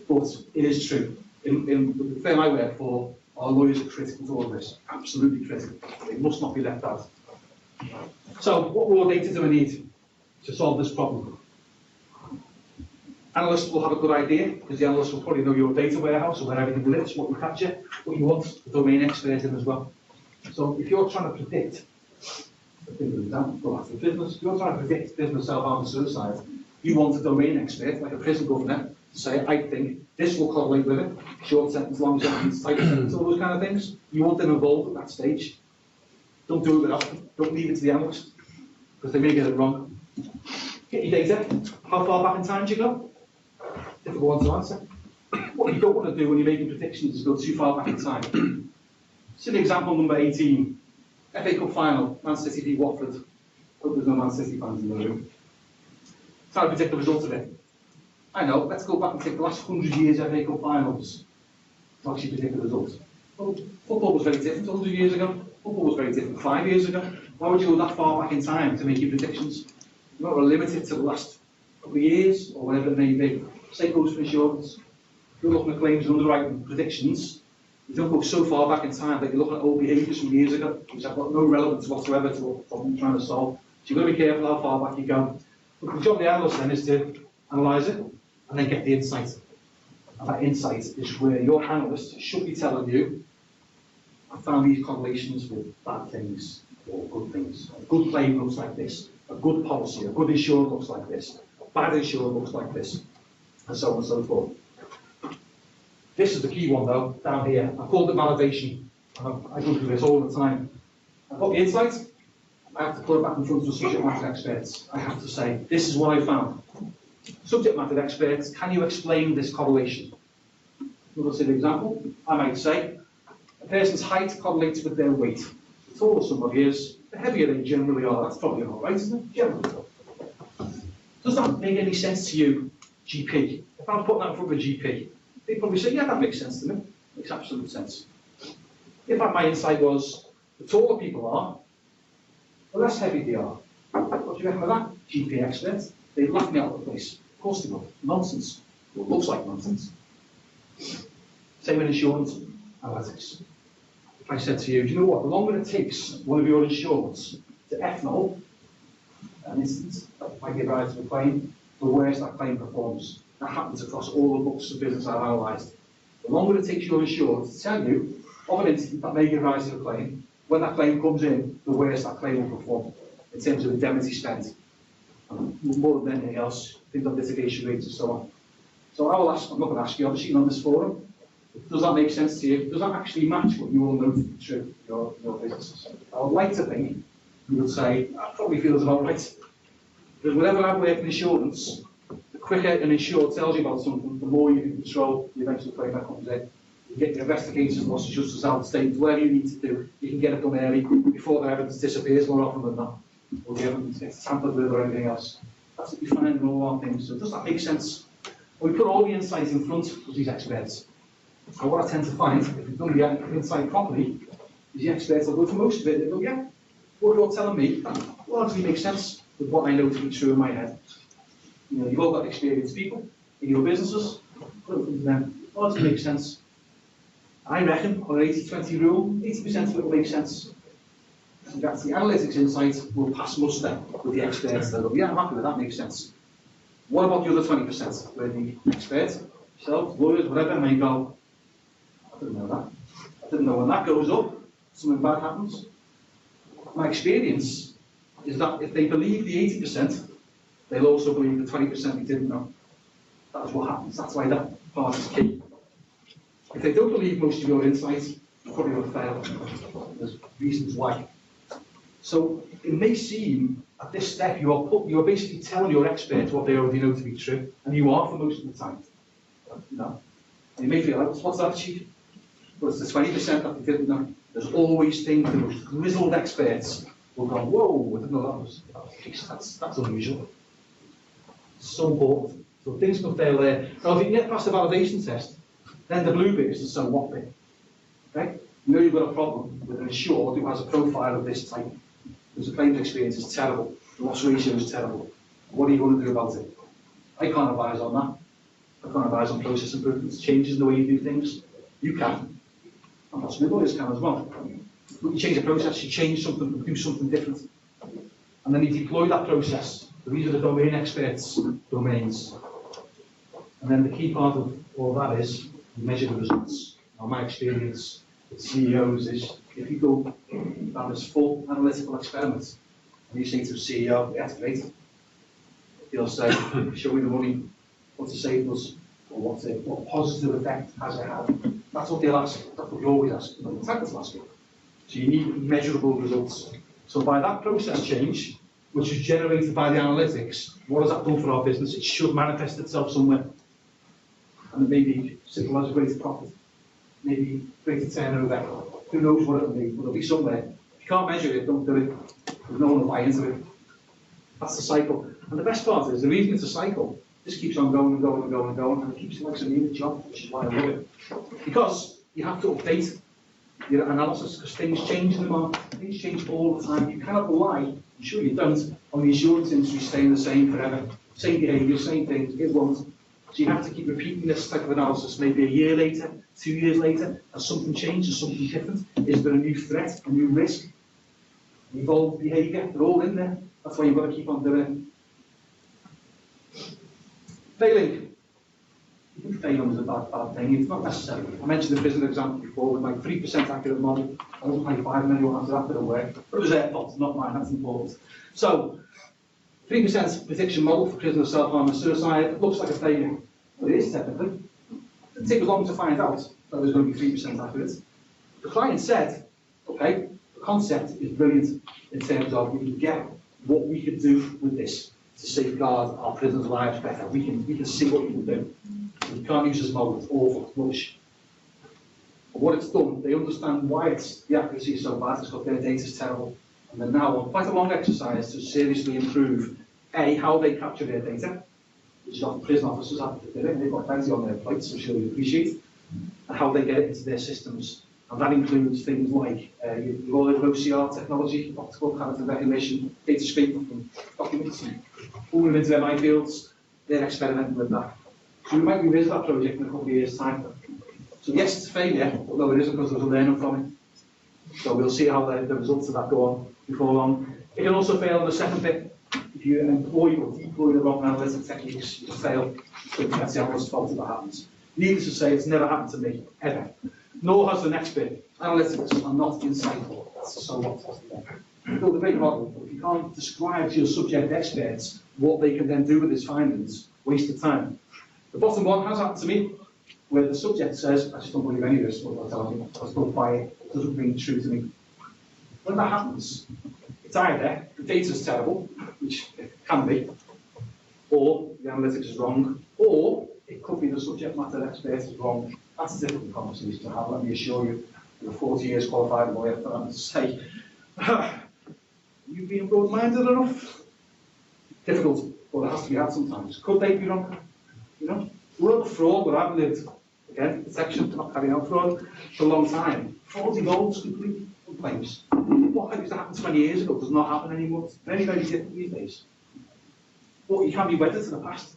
but it is true. In the firm I work for, our lawyers are critical to all of this, absolutely critical. It must not be left out. So, what raw data do we need to solve this problem? Analysts will have a good idea, because the analysts will probably know your data warehouse, or where everything lives, what you capture, what you want the domain expert in as well. So, if you're trying to predict, go back to the business, if you're trying to predict business self-harm and suicide, you want a domain expert, like a prison governor, to say, I think this will correlate with it, short sentence, long sentence, tight sentence, all those kind of things. You want them involved at that stage. Don't do it without them. Don't leave it to the analyst, because they may get it wrong. Get your data. How far back in time do you go? Difficult one to answer. What you don't want to do when you're making predictions is go too far back in time. Silly example number 18. FA Cup final, Man City v Watford. Hope there's no Man City fans in the room. Try to predict the result of it. I know, let's go back and take the last 100 years FA Cup finals to actually predict the result. Well, football was very different 100 years ago. Football was very different 5 years ago. Why would you go that far back in time to make your predictions? You're not limited to the last couple of years or whatever it may be. Same goes for insurance. If you're looking at claims and underwriting predictions, you don't go so far back in time that you're looking at old behaviours from years ago, which have got no relevance whatsoever to what problem you're trying to solve. So you've got to be careful how far back you go. But the job of the analyst then is to analyse it and then get the insight. And that insight is where your analyst should be telling you, I found these correlations with bad things or good things. A good claim looks like this. A good policy, a good insured looks like this. A bad insured looks like this. And so on and so forth. This is the key one though, down here. I call it validation. I go through this all the time. I've got the insight. I have to put it back in front of the subject matter experts. I have to say, this is what I found. Subject matter experts, can you explain this correlation? Another silly example, I might say, a person's height correlates with their weight. The taller somebody is, the heavier they generally are. That's probably not right, isn't it? Generally. Does that make any sense to you, GP? If I'm putting that in front of a GP, they'd probably say, yeah, that makes sense to me. Makes absolute sense. If my insight was, the taller people are, the less heavy they are. What do you reckon of that, GP expert? They'd laugh me out of the place. Of course they will. Nonsense. Well, it looks like nonsense. Same with insurance analytics. if I said to you, do you know what, the longer it takes one of your insureds to ethanol an instance that might give rise to a claim, the worse that claim performs. That happens across all the books of business I've analysed. The longer it takes your insured to tell you of an incident that may give rise to a claim, when that claim comes in, the worse that claim will perform in terms of indemnity spent. More than anything else, things like litigation rates and so on. So I will ask, I'm not going to ask you, obviously, on this forum, does that make sense to you? Does that actually match what you all know to be true in your businesses? I would like to think you would say, that probably feels about right. Because whenever I've worked in insurance, the quicker an insured tells you about something, the more you can control the eventual claim that comes in. You get your investigations, loss adjusters out of state, whatever you need to do, you can get it done early before the evidence disappears more often than not, or the evidence gets tampered with or anything else. That's what you find in all our things. So does that make sense? We put all the insight in front of these experts. And what I tend to find, if you've done the insight properly, is the experts will go for most of it. They go, yeah, what you're telling me largely makes sense with what I know to be true in my head. You know, you've all got experienced people in your businesses. Largely makes sense. I reckon on an 80-20 rule, 80% of it will make sense. And that's the analytics insight will pass muster with the experts. They'll go, yeah, I'm happy with that, makes sense. What about the other 20%? Where the experts, yourself, lawyers, whatever, may go, I didn't know that. I didn't know when that goes up, something bad happens. My experience is that if they believe the 80%, they'll also believe the 20% they didn't know. That's what happens. That's why that part is key. If they don't believe most of your insights, you probably will fail. There's reasons why. So it may seem at this step you are basically telling your experts what they already know to be true, and you are for most of the time. No. You may feel like, what's that, Chief? Well, it's the 20% that they didn't know. There's always things the most grizzled experts will go, whoa, I didn't know that was. That's unusual. It's so important. So things can fail there. Now, if you can get past the validation test, then the blue bit is the so what bit. Okay? You know you've got a problem with an insured who has a profile of this type. Because the claims experience is terrible, the loss ratio is terrible. What are you going to do about it? I can't advise on that. I can't advise on process improvements, changes in the way you do things. You can. And possibly lawyers can as well. But you change a process, you change something, do something different. And then you deploy that process. These are the domain experts' domains. And then the key part of all that is you measure the results. Now, my experience with CEOs is if you go down this full analytical experiment and you say to the CEO, yeah, that's great, he'll say, show me the money, what's it saved us, or what positive effect has it had? That's what they'll ask. That's what you always ask. You're entitled to ask it. So you need measurable results. So by that process change, which is generated by the analytics, what has that done for our business? It should manifest itself somewhere. And it may be simple as a greater profit, maybe greater turnover. Who knows what it'll be? But it'll be somewhere. If you can't measure it, don't do it. There's no one will buy into it. That's the cycle. And the best part is, the reason it's a cycle, this keeps on going and going and going and going, and it keeps you like some unit job, which is why I love it. Because you have to update your analysis, because things change in the market. Things change all the time. You cannot rely, I'm sure you don't, on the insurance industry staying the same forever. Same behaviour, same things, it won't. So you have to keep repeating this type of analysis, maybe a year later, 2 years later, has something changed, has something different? Is there a new threat, a new risk? Evolved behaviour, they're all in there. That's why you've got to keep on doing it. Failing. You think failing is a bad thing, it's not necessary. I mentioned the business example before with my 3% accurate model. I wasn't paying 5 million after that bit of work, but it was their fault, not mine, that's important. So, 3% prediction model for prisoner self-harm and suicide looks like a failure. But it is technically. It didn't take long to find out that it was going to be 3% accurate. The client said, okay, the concept is brilliant in terms of we can get what we could do with this to safeguard our prisoners' lives better. We can see what we can do. We can't use this model, it's awful, it's rubbish. But what it's done, they understand why the accuracy is so bad, it's got their data is terrible. And then now on quite a long exercise to seriously improve, A, how they capture their data, which is often prison officers have to do it, and they've got plenty on their plates, which you'll appreciate, and how they get it into their systems. And that includes things like you've all heard of OCR technology, optical character recognition, data scraping from documents, and pulling them into their minefields. They're experimenting with that. So we might revisit that project in a couple of years' time. So yes, it's a failure, although it isn't because there's a learning from it. So we'll see how the results of that go on before long. It can also fail on the second bit. If you employ or deploy the wrong analytic techniques, you fail. So that's the analyst's fault if that happens. Needless to say, it's never happened to me, ever. Nor has the next bit. Analytics are not insightful. That's so what you build a great model, but if you can't describe to your subject experts what they can then do with his findings, waste of time. The bottom one has happened to me, where the subject says, I just don't believe any of this, what I'm telling you, I just don't buy it, it doesn't ring true to me. When that happens, it's either the data's terrible, which it can be, or the analytics is wrong, or it could be the subject matter expert is wrong. That's a difficult conversation to have, let me assure you. You're a 40 years qualified lawyer for them to say, you've been broad-minded enough. Difficult, but it has to be had sometimes. Could they be wrong? You know, we're at fraud where I've lived. Again, protection, not carrying out fraud for a long time. Fraud evolves completely from claims. What used to happen 20 years ago does not happen anymore. It's very, very different these days. But you can be wedded to the past.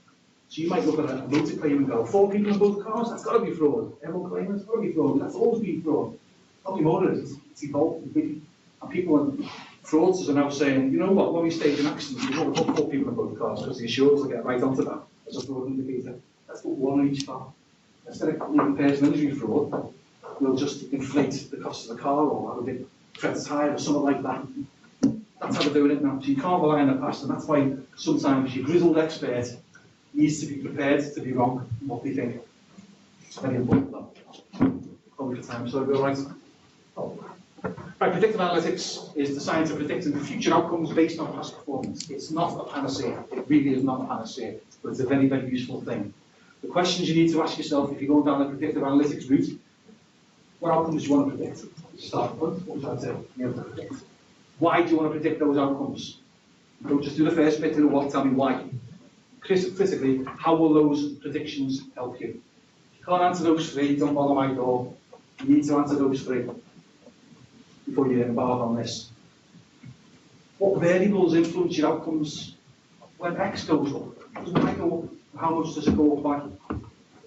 So you might look at a motor claim and go, 4 people in both cars, that's got to be fraud. Everyone claiming it's got to be fraud. That's always been fraud. Not anymore, it's evolved completely. And people and fraudsters are now saying, you know what, when we stage an accident, we don't put 4 people in both cars because the insurers will get right onto that as a fraud indicator. Let's put 1 in each car. Instead of leaving personal injury fraud, we'll just inflate the cost of the car or have a big credit tire or something like that. That's how they're doing it now. So you can't rely on the past, and that's why sometimes your grizzled expert needs to be prepared to be wrong in what they think. It's very important though. Probably for time, so we're all right. Right, predictive analytics is the science of predicting future outcomes based on past performance. It's not a panacea. It really is not a panacea, but it's a very, very useful thing. The questions you need to ask yourself if you're going down the predictive analytics route: what outcomes do you want to predict? Start point. What would you like to be able to predict? Why do you want to predict those outcomes? Don't just do the first bit, do the what, tell me why. Critically, how will those predictions help you? If you can't answer those 3, don't bother my door. You need to answer those 3 before you embark on this. What variables influence your outcomes when X goes up? Does Y go up? How much does it go up by?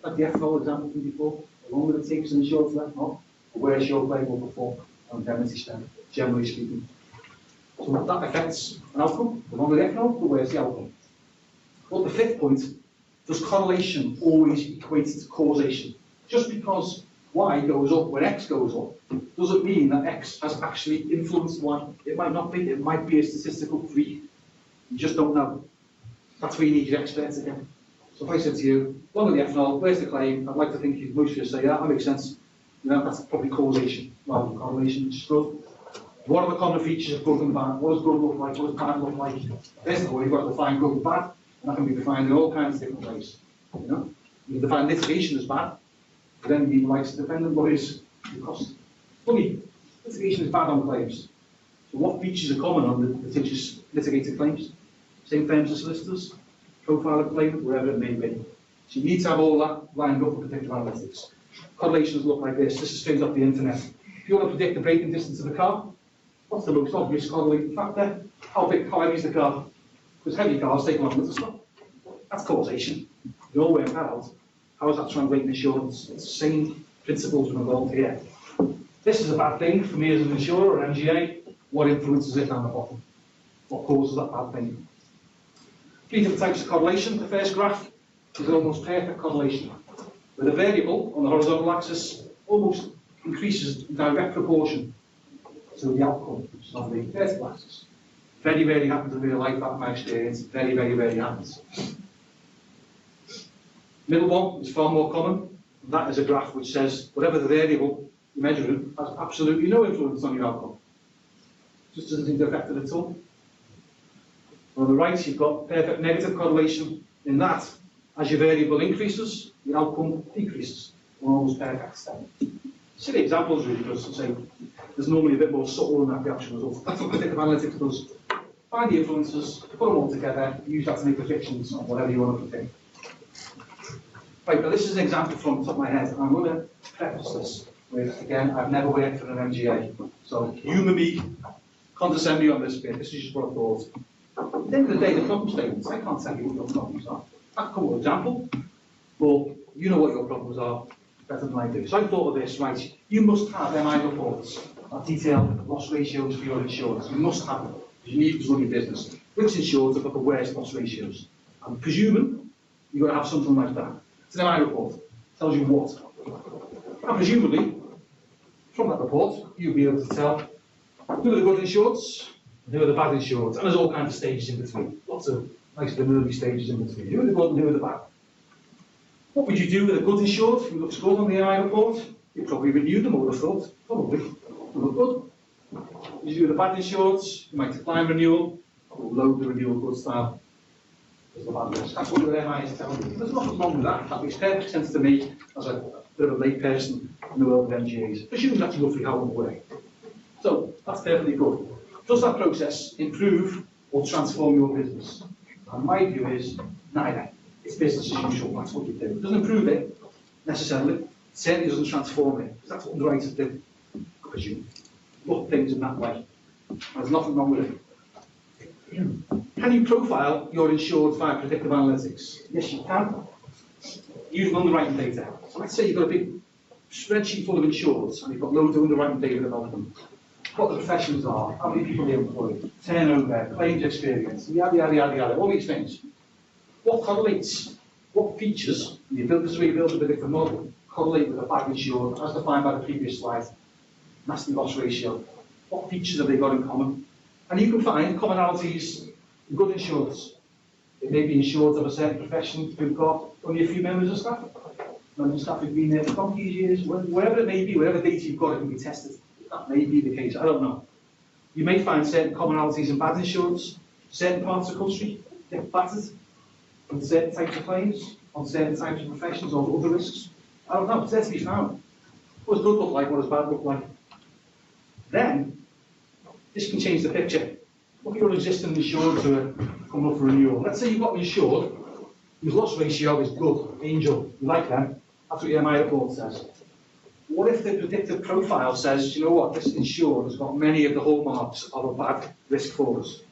Like the ethanol example from before, the longer it takes an insured for ethanol, the worse your claim will perform on indemnity spend, generally speaking. So that affects an outcome. The longer the ethanol, the worse the outcome. Well, the 5th point, does correlation always equate to causation? Just because Y goes up when X goes up, doesn't mean that X has actually influenced Y. It might not be. It might be a statistical freak. You just don't know. That's where you need your experts again. So if I said to you, longer the ethanol, where's the claim? I'd like to think most of you say, yeah, that makes sense. You know, that's probably causation rather than correlation, which is good. What are the common features of good and bad? What does good look like? What does bad look like? There's the way you've got to define good and bad. And that can be defined in all kinds of different ways. You know, you can define litigation as bad, but then you like to defendant lawyers the cost. Funny, litigation is bad on claims. So what features are common on the litigious litigated claims? Same firms as solicitors, profile of claimant, wherever it may be. So you need to have all that lined up for predictive analytics. Correlations look like this. This is straight off the internet. If you want to predict the braking distance of the car, what's the most obvious correlating factor? How heavy is the car? Because heavy cars take longer to stop. That's causation. You all work that out. How is that translating insurance? It's the same principles are involved here. This is a bad thing for me as an insurer or MGA. What influences it down the bottom? What causes that bad thing? 3 different types of correlation. The first graph is an almost perfect correlation, where the variable on the horizontal axis almost increases in direct proportion to the outcome, which is on the vertical axis. Very rarely happens in real life, that's my experience. Very, very rarely happens. Middle one is far more common. That is a graph which says whatever the variable you're measuring has absolutely no influence on your outcome. Just doesn't seem to affect it at all. On the right, you've got perfect negative correlation in that as your variable increases, your outcome decreases. Almost perfect step. Silly examples really, because say there's normally a bit more subtle than that the actual result. That's what predictive analytics does. Find the influences, put them all together, use that to make predictions on whatever you want to predict. Right, but this is an example from the top of my head. I'm going to preface this with, again, I've never worked for an MGA. So humour me, condescend me on this bit. This is just what I thought. At the end of the day, the problem statements, I can't tell you what your problems are. I can come with an example, but you know what your problems are better than I do. So I thought of this, right, you must have MI reports. are detailed loss ratios for your insurance. You must have them, because you need to run your business. Which insureds have got the worst loss ratios? I'm presuming you've got to have something like that. It's an MI report. It tells you what. And presumably, from that report, you'll be able to tell who are the good insureds and who are the bad insureds. And there's all kinds of stages in between. Lots of nice early stages in between. Who are the good and who are the bad? What would you do with a good insured who looks good on the MI report? You'd probably renew them, I would have thought. Probably. They look good. You do the bad insureds, you might decline renewal, or load the renewal good style. There's the bad risk. That's what your MI is telling you. There's nothing wrong with that. That makes perfect sense to me as a bit of a lay person in the world of MGAs. Presuming that's roughly how it will work. So, that's perfectly good. Does that process improve or transform your business? And my view is neither. It's business as usual, that's what you do. It doesn't improve it, necessarily. It certainly doesn't transform it, because that's what underwriters do, I presume. Look at things in that way. There's nothing wrong with it. Can you profile your insured via predictive analytics? Yes, you can. Using underwriting data. So let's say you've got a big spreadsheet full of insureds, and you've got loads of underwriting data about them. What the professions are, how many people they employ, turnover, claims experience, yada, yada, yada, yada, all these things. What correlates? What features, when you build this way you build a predictive model, correlate with a bad insured, as defined by the previous slide, nasty loss ratio? What features have they got in common? And you can find commonalities in good insureds. It may be insured of a certain profession who've got only a few members of staff. Members of staff who've been there for donkey's years, wherever it may be, whatever data you've got, it can be tested. That may be the case, I don't know. You may find certain commonalities in bad insureds. Certain parts of the country get battered on certain types of claims, on certain types of professions, or other risks. I don't know, it's there to be found. What does good look like, what does bad look like? Then, this can change the picture. Look at your existing insureds who are coming up for renewal. Let's say you've got an insured whose loss ratio is good, angel, you like them, that's what your MI report says. What if the predictive profile says, you know what, this insured has got many of the hallmarks of a bad risk for us,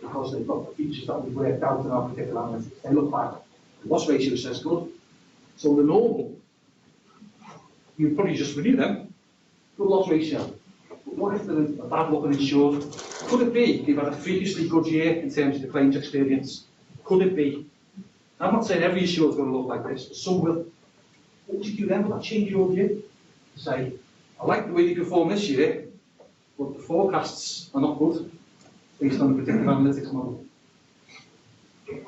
because they've got the features that we've worked out in our predictive analytics. They look bad. The loss ratio says good. So the normal, you'd probably just renew them. Good loss ratio. But what if they're a bad looking insured? Could it be they've had a freakishly good year in terms of the claims experience? Could it be? I'm not saying every insured is going to look like this, but some will. What would you do then? Will that change your view? Say, I like the way you perform this year, but the forecasts are not good based on the predictive analytics model.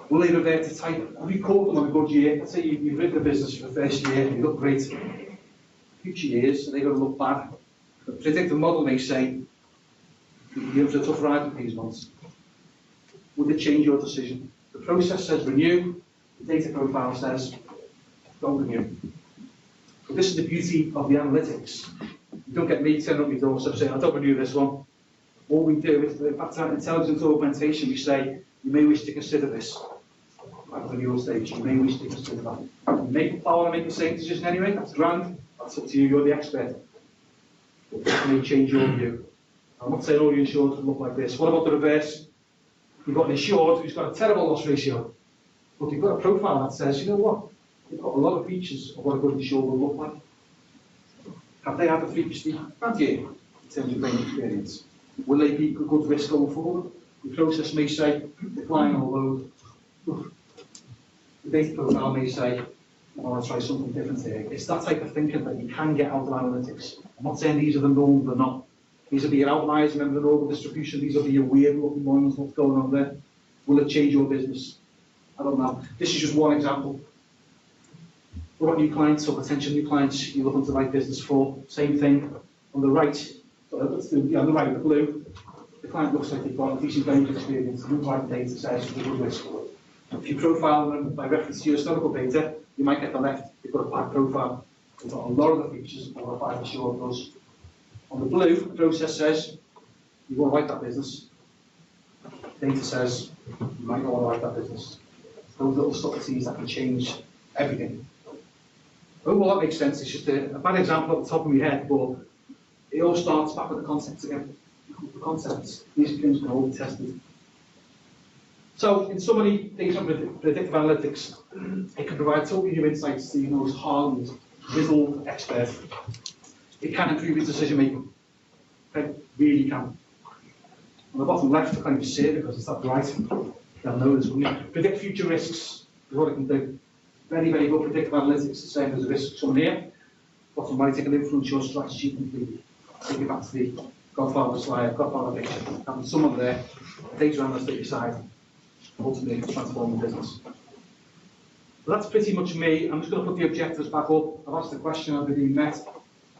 Will they revert to type? Have you caught them on a good year? Let's say you've written the business for the first year and you look great. Future years, they're going to look bad. The predictive model may say, you've had a tough ride with these ones. Would it change your decision? The process says renew, the data profile says don't renew. But this is the beauty of the analytics. You don't get me turning up your doorstep saying, I don't renew this one. All we do is, in fact, intelligence augmentation, we say, you may wish to consider this. At the renewal stage, you may wish to consider that. You may want to make the same decision anyway, that's grand. That's up to you, you're the expert. But this may change your view. I'm not saying all your insured will look like this. What about the reverse? You've got an insured who's got a terrible loss ratio, but you've got a profile that says, you know what? They've got a lot of features of what a good insured will look like. Have they had a freakishly bad year in terms of claim experience? Will they be a good risk going forward? The process may say, decline or load. The data profile may say, I want to try something different here. It's that type of thinking that you can get out of analytics. I'm not saying these are the norm, they're not. These will be your outliers, remember the normal distribution, these will be your weird looking ones, what's going on there. Will it change your business? I don't know. This is just one example. What about new clients or potential new clients you're looking to write business for? Same thing. On the right, let's do, on the right, the blue, the client looks like they've got a decent range of experience. The underwriting data says they're good risk. If you profile them by reference to your historical data, you might get the left, they've got a bad profile. They've got a lot of the features of a bad insured does. On the blue, the process says you want to write that business. Data says you might not want to write that business. Those little subtleties that can change everything. Oh, well, that makes sense. It's just a bad example at the top of my head, but it all starts back with the concepts again. The concepts. These things can all be tested. So, in summary, data on predictive analytics, it can provide totally new insights to your most hardened, grizzled expert. It can improve your decision making. Okay, really can. On the bottom left, I can't even see it because it's not right. They'll know this, wouldn't you? Predict future risks is what it can do. Very, very good predictive analytics, the same as the risks on here. Bottom right, it can influence your strategy completely. Take it back to the Godfather slide, Godfather picture. Having someone there, data analyst at your side, ultimately transform the business. But that's pretty much me. I'm just going to put the objectives back up. I've asked the question, have they been met?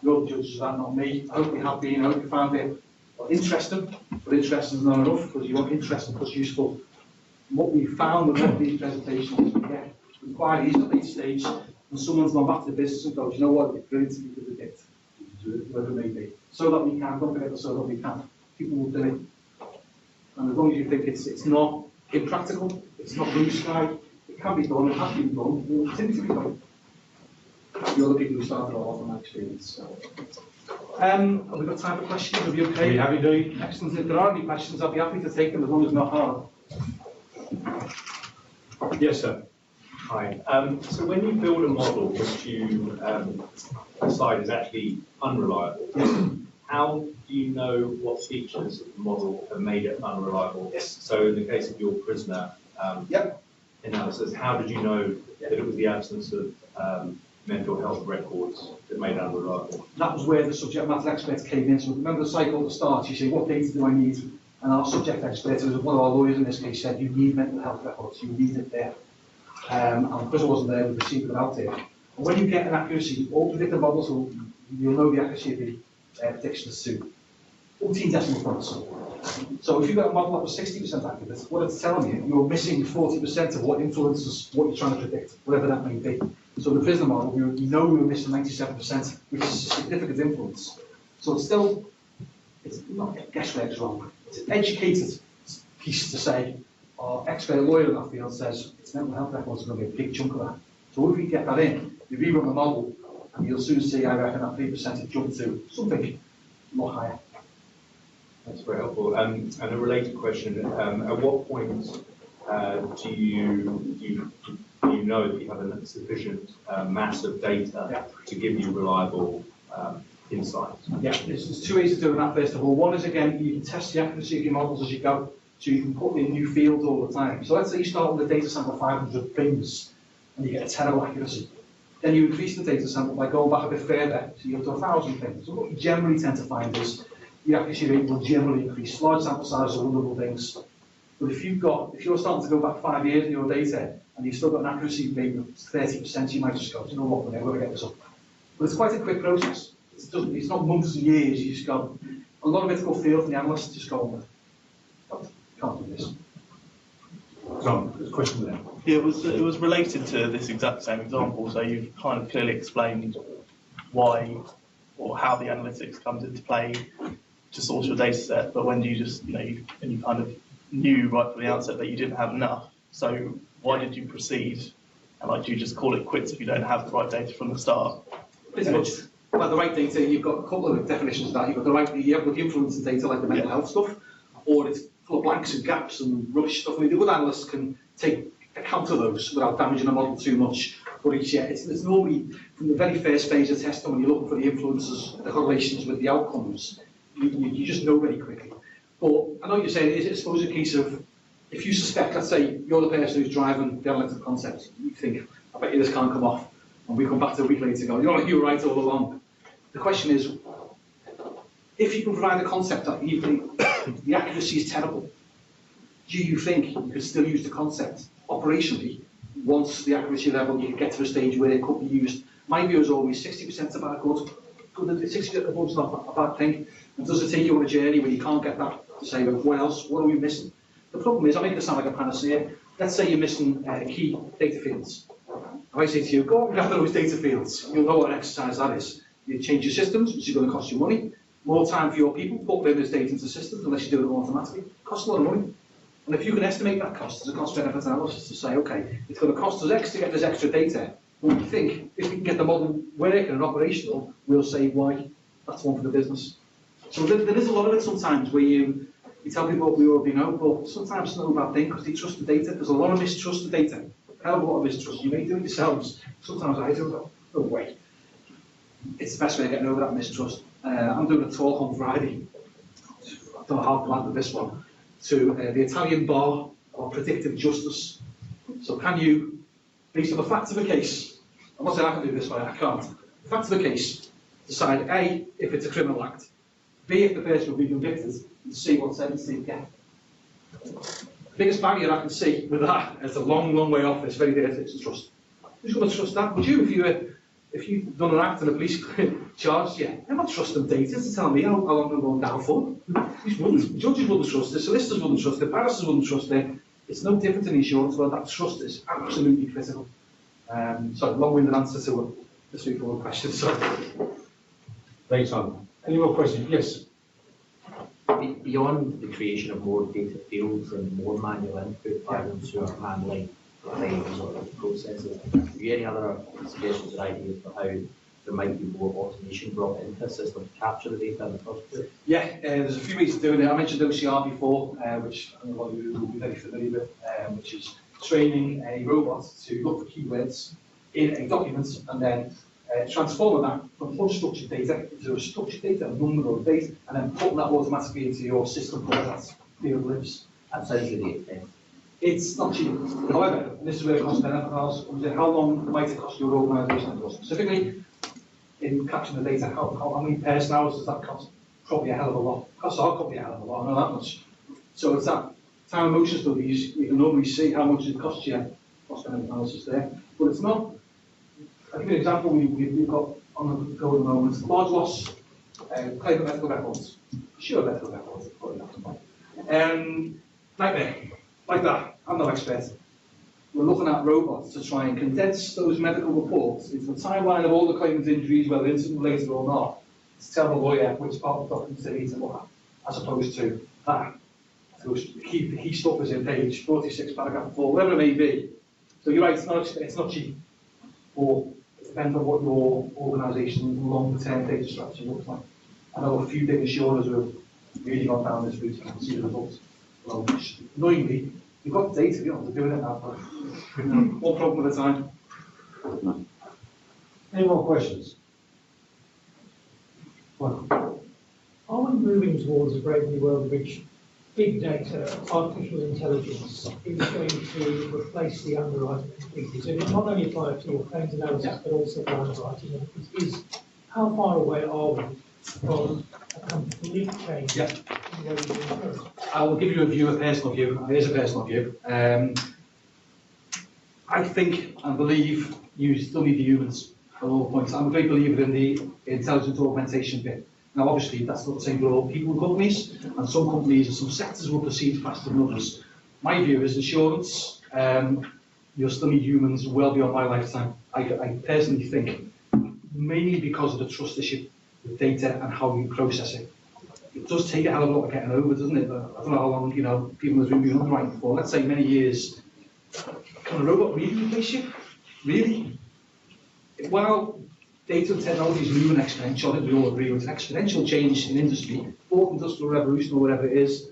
You're the judges of that, not me. I hope you have been. I hope you found it interesting, but interesting is not enough because you want interesting plus useful. And what we found with all these presentations, we get quite easy at late stage, and someone's gone back to the business and goes, you know what, it's brilliant to be to predict, whatever it may be. So that we can, don't forget the so that we can. People will do it. And as long as you think it's not impractical, it's not blue sky, it can be done, it has been done, it will continue to be done. The other people who started all off on that experience. Have we got time for questions? Are we okay? We have indeed. Excellent. If there are any questions, I'll be happy to take them as long as it's not hard. Yes, sir. Hi. So when you build a model which you decide is actually unreliable, how do you know what features of the model have made it unreliable? Yes. So in the case of your prisoner analysis, how did you know that it was the absence of mental health records that made it unreliable? That was where the subject matter experts came in. So remember the cycle at the start, you say, what data do I need? And our subject expert, who was one of our lawyers in this case, said, you need mental health records, you need it there. And because it wasn't there, we received it without it. And when you get an accuracy, all predictive models, you'll know the accuracy of the predictions to 14 decimal points. So if you've got a model that was 60% accurate, what it's telling you, you're missing 40% of what influences what you're trying to predict, whatever that may be. So the prisoner model, we know we were missing 97%, which is a significant influence. So it's still, it's not guesswork is wrong. It's an educated piece to say, our expert lawyer in that field says it's mental health records are going to be a big chunk of that. So if we get that in, you rerun the model, and you'll soon see, I reckon, that 3% has jumped to something a lot higher. That's very helpful. And a related question, at what point do you know that you have a sufficient mass of data to give you reliable insights? Yeah, there's two ways of doing that, first of all. One is, again, you can test the accuracy of your models as you go, so you can put in new fields all the time. So let's say you start with a data sample of 500 things, and you get a terrible accuracy. Then you increase the data sample by going back a bit further, so you go to 1,000 things. So what you generally tend to find is the accuracy rate will generally increase. Large sample sizes are wonderful things. But if you're starting to go back 5 years in your data, and you've still got an accuracy rate of 30%, you might just go, you know what, we're going to get this up. But it's quite a quick process. It's not months and years, you just go, a lot of it's go feel from the analysts, just go, can't do this. Tom, there's a question there. Yeah, it was related to this exact same example. So you've kind of clearly explained why or how the analytics comes into play to source your data set, but when do you just, you kind of knew right from the outset that you didn't have enough. So why did you proceed? And do you just call it quits if you don't have the right data from the start? Pretty much. Well, the right data, you've got a couple of definitions of that. You've got you have the influence of data like the mental health stuff, or it's full of blanks and gaps and rubbish stuff. I mean, the good analysts can take account of those without damaging the model too much. But it's normally, from the very first phase of testing, when you're looking for the influences, the correlations with the outcomes, you just know very quickly. But I know what you're saying, is it, I suppose, a case of, if you suspect, let's say, you're the person who's driving the analytical concept, you think, I bet you this can't come off, and we come back to a week later and go, you were right all along. The question is, if you can provide a concept that you think the accuracy is terrible, do you think you could still use the concept operationally once the accuracy level you can get to a stage where it could be used? My view is always 60% about good, 60% above is not a bad thing. And does it take you on a journey where you can't get that to say, well, what else? What are we missing? The problem is, I make it sound like a panacea. Let's say you're missing key data fields. If I say to you, go and gather those data fields, you'll know what an exercise that is. You change your systems, which is going to cost you money. More time for your people, put this data into systems, unless you do it automatically. It costs a lot of money. And if you can estimate that cost as a cost-benefit analysis to say, okay, it's going to cost us X to get this extra data, but we think if we can get the model working and operational, we'll save Y. That's one for the business. So there is a lot of it sometimes where you tell people what we already know, but sometimes it's no bad thing because they trust the data. There's a lot of mistrust of data. A hell of a lot of mistrust. You may do it yourselves. Sometimes I do it. No way. It's the best way of getting over that mistrust. I'm doing a talk on Friday don't know how to land this one, to the Italian bar of predictive justice. So can you, based on the facts of a case, I'm not saying I can do this, but I can't. The facts of a case, decide A, if it's a criminal act, B, if the person will be convicted, and C, what sentence they get. The biggest barrier I can see with that is a long, long way off. It's very basic to trust. Who's going to trust that? Would you, if you've done an act and the police charged you? I'm not trusting data to tell me how long I'm going down for. Judges wouldn't trust it, solicitors wouldn't trust it, barristers wouldn't trust it. It's no different in insurance, but that trust is absolutely critical. Sorry, long-winded answer to a straightforward question. Sorry. Thanks, Simon. Any more questions? Yes. Beyond the creation of more data fields and more manual input by them who are handling claims or processes, have you any other suggestions or ideas for how there might be more automation brought into a system to capture the data in the first place? Yeah, there's a few ways of doing it. I mentioned OCR before, which I know a lot of you will be very familiar with, which is training a robot to look for keywords in a document and then transforming that from unstructured data into a structured data, a number or a date, and then putting that automatically into your system where that field lives. That sounds really expensive. It's not cheap. However, and this is where the cost benefit comes in, how long might it cost your organisation to go? Specifically, in capturing the data, how many person hours does that cost? Probably a hell of a lot. Costs our company a hell of a lot, I know that much. So it's that time and motion studies, you can normally see how much it costs you, cost benefit analysis there. But it's not. I'll give you an example we've got on the go at the moment. Large loss, claim of medical records. Sure, medical records, probably not. Nightmare, like that. I'm no expert. We're looking at robots to try and condense those medical reports into a timeline of all the claimant's injuries, whether incident related or not, to tell the lawyer which part of the documents they need to look at, as opposed to that. So the key stuff is in page 46, paragraph 4, whatever it may be. So you're right, it's not cheap. Or it depends on what your organisation's longer-term data strategy looks like. I know a few big insurers who have really gone down this route and see the results. Well, annoyingly, you've got data, you don't have to do it now, but one problem at a time. Any more questions? Are we moving towards a brave new world in which big data, artificial intelligence is going to replace the underwriting completely? So it not only apply to your claims analysis, but also for underwriting. How far away are we from a complete change in the way we do insurance? I will give you a personal view. It is a personal view. I think and believe you still need the humans at all points. I'm a great believer in the intelligent augmentation bit. Now, obviously, that's not the same for all people and companies, and some companies and some sectors will proceed faster than others. My view is insurance, you'll still need humans well beyond my lifetime. I personally think, mainly because of the trust issue with data and how you process it. It does take a hell of a lot of getting over, doesn't it? I don't know how long, people have been underwriting for. Let's say many years. Can a robot really replace you? Really? While data and technology is moving exponential, I think we all agree with exponential change in industry, fourth industrial revolution or whatever it is.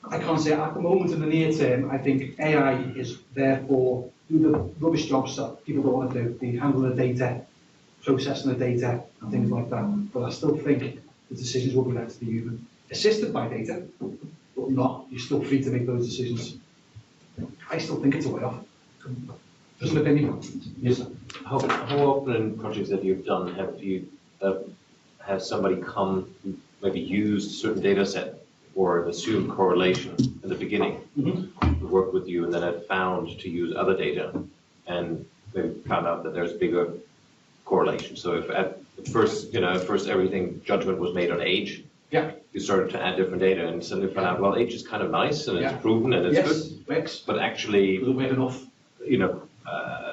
I can't say at the moment in the near term, I think AI is there for do the rubbish jobs that people don't want to do, the handling the data, processing the data and things like that. But I still think the decisions will be left to the human. Assisted by data, but not. You're still free to make those decisions. I still think it's a way off. Just an opinion. Yes, sir. How often in projects that you've done have you have somebody come who maybe used a certain data set or an assumed correlation in the beginning to work with you and then had found to use other data and maybe found out that there's bigger correlation? So if at first, everything judgment was made on age, you started to add different data and suddenly found out, well, age is kind of nice and it's proven and it's good, but actually, enough.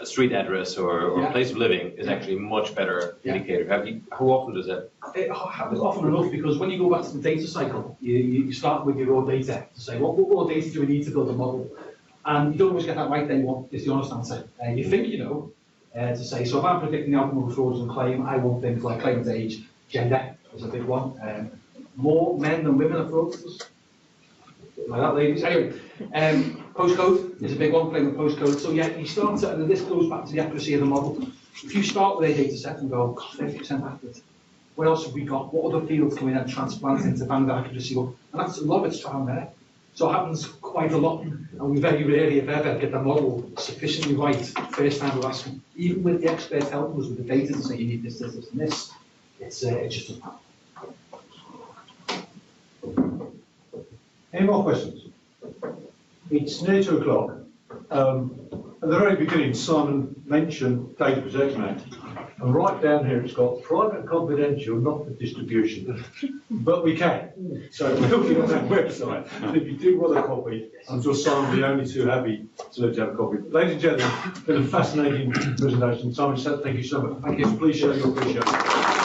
Street address or place of living is actually a much better indicator. How often does that? It happens often enough, because when you go back to the data cycle, you start with your raw data to say, what raw data do we need to build a model? And you don't always get that right day one, is the honest answer. You think to say, so if I'm predicting the outcome of a fraudulent claim, I want things like claimant age, gender is a big one. More men than women are fraudsters. Like that, ladies. Anyway, postcode is a big one, claimant postcode. So you start to, and this goes back to the accuracy of the model. If you start with a data set and go, 50% accurate, What else have we got? What other fields can we then transplant into banded accuracy? And that's a lot of it's trial and error. So it happens quite a lot, and we very rarely, if ever, get the model sufficiently right first time we're asking. Even with the experts helping us with the data to say you need this, this, this, and this, it's just doesn't happen. Any more questions? It's near 2 o'clock. At the very beginning, Simon mentioned Data Protection Act. And right down here, it's got private and confidential, not for distribution. But we can. So we're looking on that website. And if you do want a copy, I'm sure Simon will be only too happy to let you have a copy. Ladies and gentlemen, it's been a fascinating presentation. Simon, thank you so much. Thank you. Please show your appreciation.